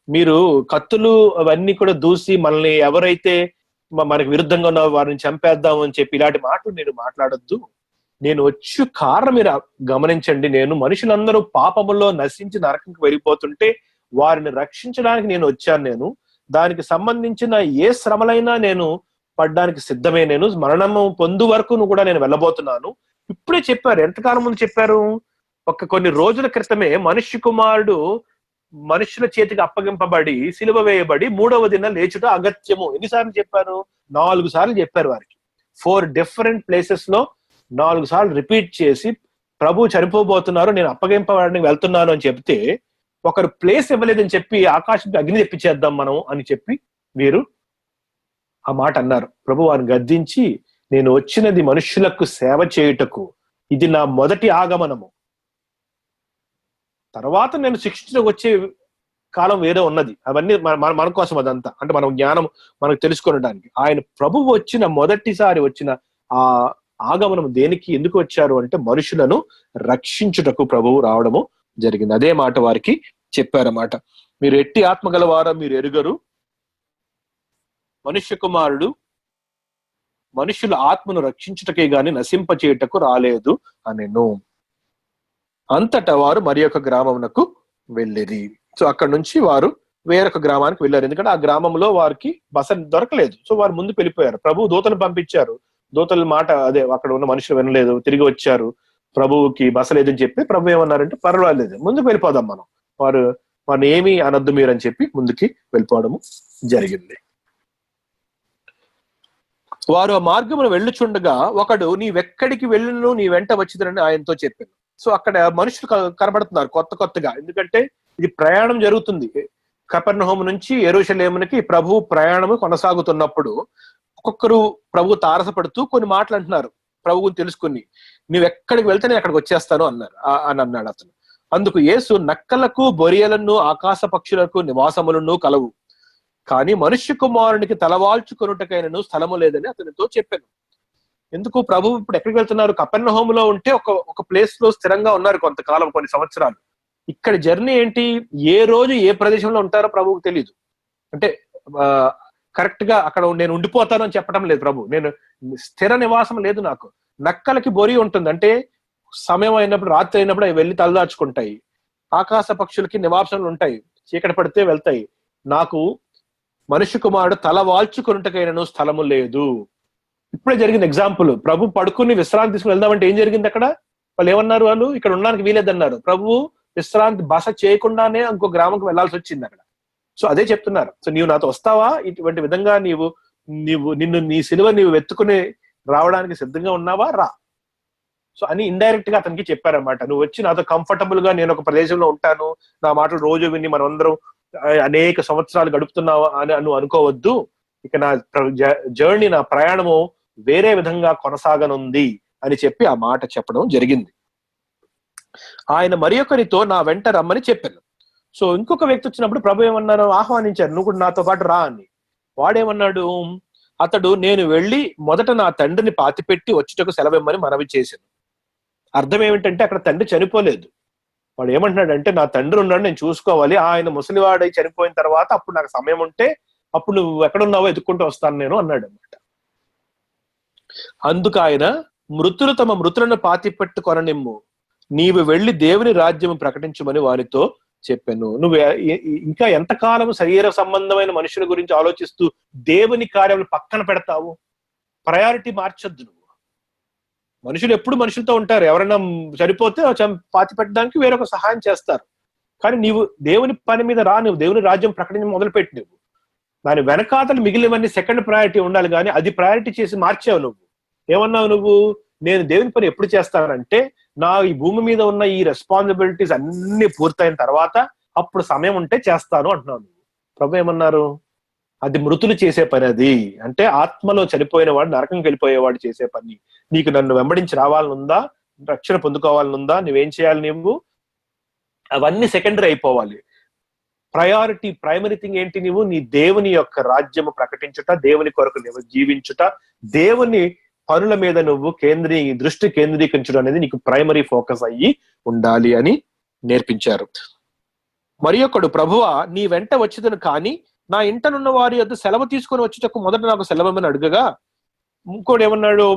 మీరు కత్తులు అవన్నీ కూడా దూసి మనల్ని ఎవరైతే మనకు విరుద్ధంగా ఉన్న వారిని చంపేద్దాం అని చెప్పి ఇలాంటి మాటలు నేను మాట్లాడొద్దు. నేను వచ్చి కారణం మీరు గమనించండి, నేను మనుషులందరూ పాపములో నశించి నరకంకి వెళ్ళిపోతుంటే వారిని రక్షించడానికి నేను వచ్చాను. దానికి సంబంధించిన ఏ శ్రమలైనా నేను పడ్డానికి సిద్ధమే, నేను మరణము పొందు వరకు కూడా నేను వెళ్ళబోతున్నాను. ఇప్పుడే చెప్పారు. ఎంతకాలం ముందు చెప్పారు? కొన్ని రోజుల క్రితమే మనుష్య కుమారుడు మనుషుల చేతికి అప్పగింపబడి సిలువ వేయబడి 3వ దినం లేచుట అగత్యము. ఎన్నిసార్లు చెప్పారు? 4 సార్లు చెప్పారు వారికి. 4 డిఫరెంట్ ప్లేసెస్ లో 4 సార్లు రిపీట్ చేసి ప్రభు చనిపోబోతున్నారు, నేను అప్పగింపబడడానికి వెళ్తున్నాను అని చెప్తే ఒకరు ప్లేస్ ఇవ్వలేదని చెప్పి ఆకాశం అగ్ని తెప్పించేద్దాం మనం అని చెప్పి వీరు ఆ మాట అన్నారు. ప్రభు వారిని గద్దించి, నేను వచ్చినది మనుష్యులకు సేవ చేయుటకు, ఇది నా మొదటి ఆగమనము, తర్వాత నేను శిక్షించడానికి వచ్చే కాలం వేరే ఉన్నది. అవన్నీ మన కోసం అదంతా, అంటే మనం జ్ఞానం మనకు తెలుసుకోవడానికి. ఆయన ప్రభువు వచ్చిన మొదటిసారి వచ్చిన ఆ ఆగమనం దేనికి, ఎందుకు వచ్చారు అంటే మనుషులను రక్షించుటకు ప్రభువు రావడము జరిగింది. అదే మాట వారికి చెప్పారన్నమాట. మీరు ఎట్టి ఆత్మ గలవారో మీరు ఎరుగరు, మనుష్య కుమారుడు మనుషుల ఆత్మను రక్షించుటకే గాని నశింపచేయుటకు రాలేదు అనెను. అంతటా వారు మరి ఒక గ్రామమునకు వెళ్ళిరి. సో అక్కడ నుంచి వారు వేరొక గ్రామానికి వెళ్ళారు. ఎందుకంటే ఆ గ్రామంలో వారికి బస దొరకలేదు. సో వారు ముందుకు వెళ్ళిపోయారు. ప్రభు దూతలు పంపించారు. దూతల మాట అదే, అక్కడ ఉన్న మనుషులు వినలేదు, తిరిగి వచ్చారు. ప్రభువుకి బస లేదని చెప్పి ప్రభు ఏమన్నారంటే, పర్వాలేదు ముందుకు వెళ్ళిపోదాం మనం, వారిని ఏమీ అనద్దు మీరు అని చెప్పి ముందుకి వెళ్ళిపోవడము జరిగింది. వారు ఆ మార్గమును వెళ్ళుచుండగా ఒకడు, నీవెక్కడికి వెళ్ళును, నీ వెంట వచ్చిందని ఆయనతో చెప్పాను. సో అక్కడ మనుషులు కనబడుతున్నారు కొత్తగా. ఎందుకంటే ఇది ప్రయాణం జరుగుతుంది. కపెర్నహూము నుంచి యెరూషలేమునికి ప్రభు ప్రయాణము కొనసాగుతున్నప్పుడు ఒక్కొక్కరు ప్రభు తారసపడుతూ కొన్ని మాటలు అంటున్నారు. ప్రభువుని తెలుసుకుని, నువ్వెక్కడికి వెళ్తే నేను అక్కడికి వచ్చేస్తాను అన్నాడు అతను. అందుకు యేసు, నక్కలకు బొరియలను ఆకాశ పక్షులకు నివాసములను కలవు, కానీ మనుష్య కుమారునికి తలవాల్చుకొనుటకైనను స్థలము లేదని అతనితో చెప్పాను. ఎందుకు? ప్రభు ఇప్పుడు ఎక్కడికి వెళ్తున్నారు? కపెర్నహూములో ఉంటే ఒక ప్లేస్ లో స్థిరంగా ఉన్నారు కొంతకాలం, కొన్ని సంవత్సరాలు. ఇక్కడ జర్నీ ఏంటి? ఏ రోజు ఏ ప్రదేశంలో ఉంటారో ప్రభువుకు తెలియదు. అంటే కరెక్ట్ గా అక్కడ నేను ఉండిపోతాను అని చెప్పడం లేదు ప్రభు. నేను స్థిర నివాసం లేదు నాకు. నక్కలకి బొరి ఉంటుంది, అంటే సమయం అయినప్పుడు, రాత్రి అయినప్పుడు అవి వెళ్ళి తలదాచుకుంటాయి. ఆకాశ పక్షులకి నివాసములు ఉంటాయి, చీకటి పడితే వెళ్తాయి. నాకు మనుష్య కుమారుడు తల వాల్చుకొనుటకైనను స్థలము లేదు. ఇప్పుడే జరిగింది ఎగ్జాంపుల్. ప్రభు పడుకుని విశ్రాంతి తీసుకుని వెళ్దామంటే ఏం జరిగింది అక్కడ? వాళ్ళు ఏమన్నారు? వాళ్ళు ఇక్కడ ఉండడానికి వీలేదన్నారు. ప్రభు విశ్రాంతి బస చేయకుండానే ఇంకో గ్రామంకి వెళ్లాల్సి వచ్చింది అక్కడ. సో అదే చెప్తున్నారు. సో నీవు నాతో వస్తావా? ఇటువంటి విధంగా నిన్ను నీ సిలువ నీవు వెతుకుని రావడానికి సిద్ధంగా ఉన్నావా? రా. సో అని ఇండైరెక్ట్ గా అతనికి చెప్పారన్నమాట. నువ్వు వచ్చి నాతో కంఫర్టబుల్ గా నేను ఒక ప్రదేశంలో ఉంటాను, నా మాటలు రోజు విని మనం అందరం అనేక సంవత్సరాలు గడుపుతున్నావా అని నువ్వు అనుకోవద్దు. ఇక నా జర్నీ, నా ప్రయాణము వేరే విధంగా కొనసాగనుంది అని చెప్పి ఆ మాట చెప్పడం జరిగింది. ఆయన మరి ఒకరితో నా వెంట రమ్మని చెప్పాను. సో ఇంకొక వ్యక్తి వచ్చినప్పుడు ప్రభు ఏమన్నారు? ఆహ్వానించారు, నువ్వు కూడా నాతో పాటు రా అని. వాడేమన్నాడు? అతడు, నేను వెళ్ళి మొదట నా తండ్రిని పాతిపెట్టి వచ్చుటకు సెలవిమ్మని మనవి చేశాను. అర్థం ఏమిటంటే అక్కడ తండ్రి చనిపోలేదు. వాడు ఏమంటున్నాడంటే, నా తండ్రి ఉన్నాడు, నేను చూసుకోవాలి, ఆయన ముసలివాడై చనిపోయిన తర్వాత అప్పుడు నాకు సమయం ఉంటే అప్పుడు నువ్వు ఎక్కడున్నావో ఎదుక్కుంటూ వస్తాను నేను అన్నాడు అన్నమాట. అందుకు ఆయన, మృతులు తమ మృతులను పాతిపెట్టుకొననిమ్ము, నీవు వెళ్ళి దేవుని రాజ్యం ప్రకటించమని వారితో చెప్పాను. నువ్వు ఇంకా ఎంతకాలం శరీర సంబంధమైన మనుషుల గురించి ఆలోచిస్తూ దేవుని కార్యాలు పక్కన పెడతావు? ప్రయారిటీ మార్చొద్దు నువ్వు. మనుషులు ఎప్పుడు మనుషులతో ఉంటారు. ఎవరైనా చనిపోతే పాతి పెట్టడానికి వేరొక సహాయం చేస్తారు. కానీ నీవు దేవుని పని మీద రా, నువ్వు దేవుని రాజ్యం ప్రకటించి మొదలుపెట్టి, నువ్వు దాని వెనకాతలు మిగిలినవన్నీ సెకండ్ ప్రయారిటీ ఉండాలి. కానీ అది ప్రయారిటీ చేసి మార్చావు. నువ్వు ఏమన్నావు? నువ్వు, నేను దేవుని పని ఎప్పుడు చేస్తానంటే నా ఈ భూమి మీద ఉన్న ఈ రెస్పాన్సిబిలిటీస్ అన్ని పూర్తయిన తర్వాత అప్పుడు సమయం ఉంటే చేస్తాను అంటున్నావు. ప్రభు ఏమన్నారు? అది మృతులు చేసే పని. అది అంటే ఆత్మలో చనిపోయిన వాడు, నరకంకి వెళ్ళిపోయేవాడు చేసే పని. నీకు నన్ను వెంబడించి రావాలనుందా, రక్షణ పొందుకోవాలనుందా, నువ్వేం చేయాలి? నువ్వు అవన్నీ సెకండరీ అయిపోవాలి. ప్రైమరీ థింగ్ ఏంటి? నువ్వు నీ దేవుని యొక్క రాజ్యము ప్రకటించుట, దేవుని కొరకు నువ్వు జీవించుట, దేవుని పనుల మీద నువ్వు దృష్టి కేంద్రీకరించడం అనేది నీకు ప్రైమరీ ఫోకస్ అయ్యి ఉండాలి అని నేర్పించారు. మరి ఒకడు, ప్రభువా నీ వెంట వచ్చేదను, కానీ నా ఇంటనున్న వారి యొద్ద సెలవు తీసుకొని వచ్చేటకు మొదట నాకు సెలవమని అడుగగా, ఇంకోటి ఏమన్నాడు?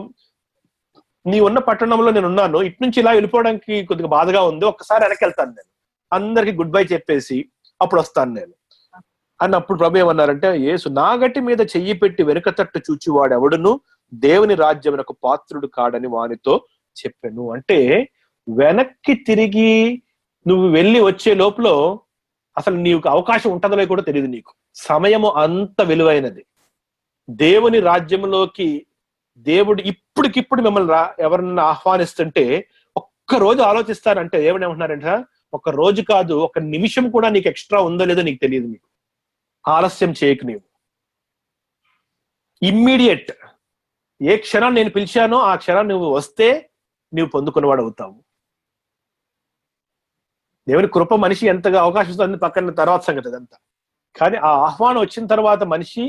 నీ ఉన్న పట్టణంలో నేను ఉన్నాను, ఇటు నుంచి ఇలా వెళ్ళిపోవడానికి కొద్దిగా బాధగా ఉంది, ఒక్కసారి వెనక్కి వెళ్తాను, నేను అందరికి గుడ్ బై చెప్పేసి అప్పుడు వస్తాను నేను అన్నప్పుడు ప్రభు ఏమన్నారంటే, యేసు నా గట్టి మీద చెయ్యి పెట్టి వెనుక తట్టు చూచివాడు ఎవడును దేవుని రాజ్యమునకు పాత్రుడు కాడని వానితో చెప్పాను. అంటే వెనక్కి తిరిగి నువ్వు వెళ్ళి వచ్చే లోపల అసలు నీకు అవకాశం ఉంటుందో కూడా తెలియదు. నీకు సమయము అంత విలువైనది. దేవుని రాజ్యంలోకి దేవుడు ఇప్పటికిప్పుడు మిమ్మల్ని ఎవరన్నా ఆహ్వానిస్తుంటే ఒక్క రోజు ఆలోచిస్తారంటే దేవుడు ఏమంటున్నారంట, ఒక రోజు కాదు, ఒక నిమిషం కూడా నీకు ఎక్స్ట్రా ఉందో లేదో నీకు తెలియదు. నీకు ఆలస్యం చేయకు. నీవు ఇమ్మీడియట్, ఏ క్షణం నేను పిలిచానో ఆ క్షణం నువ్వు వస్తే నీవు పొందుకున్నవాడు అవుతావు. దేవుని కృప మనిషి ఎంతగా అవకాశం ఇస్తుంది పక్కన తర్వాత సంగతి అదంతా. కానీ ఆ ఆహ్వానం వచ్చిన తర్వాత మనిషి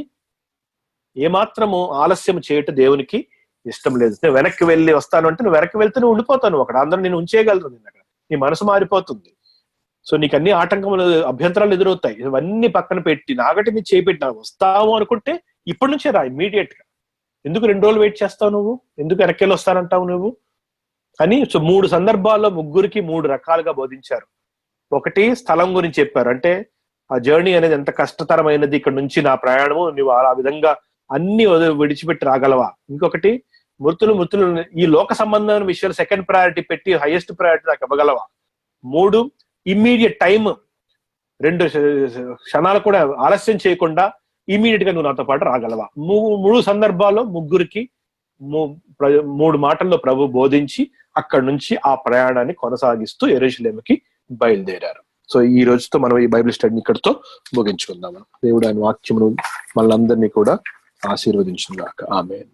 ఏమాత్రము ఆలస్యం చేయటం దేవునికి ఇష్టం లేదు. నేను వెనక్కి వెళ్ళి వస్తాను అంటే నువ్వు వెనక్కి వెళ్తే నువ్వు ఉండిపోతాను అక్కడ. అందరూ నేను ఉంచేయగలరు. నేను అక్కడ నీ మనసు మారిపోతుంది. సో నీకు అన్ని ఆటంకములు, అభ్యంతరాలు ఎదురవుతాయి. ఇవన్నీ పక్కన పెట్టి నాగటి మీద చేపెట్టినా వస్తావు అనుకుంటే ఇప్పటి నుంచే రా, ఇమ్మీడియట్ గా. ఎందుకు 2 రోజులు వెయిట్ చేస్తావు నువ్వు? ఎందుకు వెనక్కి వస్తానంటావు నువ్వు అని. సో 3 సందర్భాల్లో ముగ్గురికి 3 రకాలుగా బోధించారు. ఒకటి స్థలం గురించి చెప్పారు. అంటే ఆ జర్నీ అనేది ఎంత కష్టతరమైనది, ఇక్కడ నుంచి నా ప్రయాణము, నువ్వు ఆ విధంగా అన్ని విడిచిపెట్టి రాగలవా. ఇంకొకటి మృతులు ఈ లోక సంబంధమైన విషయాలు సెకండ్ ప్రయారిటీ పెట్టి హైయెస్ట్ ప్రయారిటీ నాకు ఇవ్వగలవా. 3 ఇమ్మీడియట్ టైం, 2 క్షణాలు కూడా ఆలస్యం చేయకుండా ఇమ్మీడియట్ గా నువ్వు నాతో పాటు రాగలవా. 3 సందర్భాల్లో ముగ్గురికి 3 మాటల్లో ప్రభు బోధించి అక్కడి నుంచి ఆ ప్రయాణాన్ని కొనసాగిస్తూ యెరూషలేముకి బయలుదేరారు. సో ఈ రోజుతో మనం ఈ బైబిల్ స్టడీని ఇక్కడితో ముగించుకుందాం. దేవుడు ఆయన వాక్యమును మనందరినీ కూడా ఆశీర్వదించుగాక. ఆమేన్.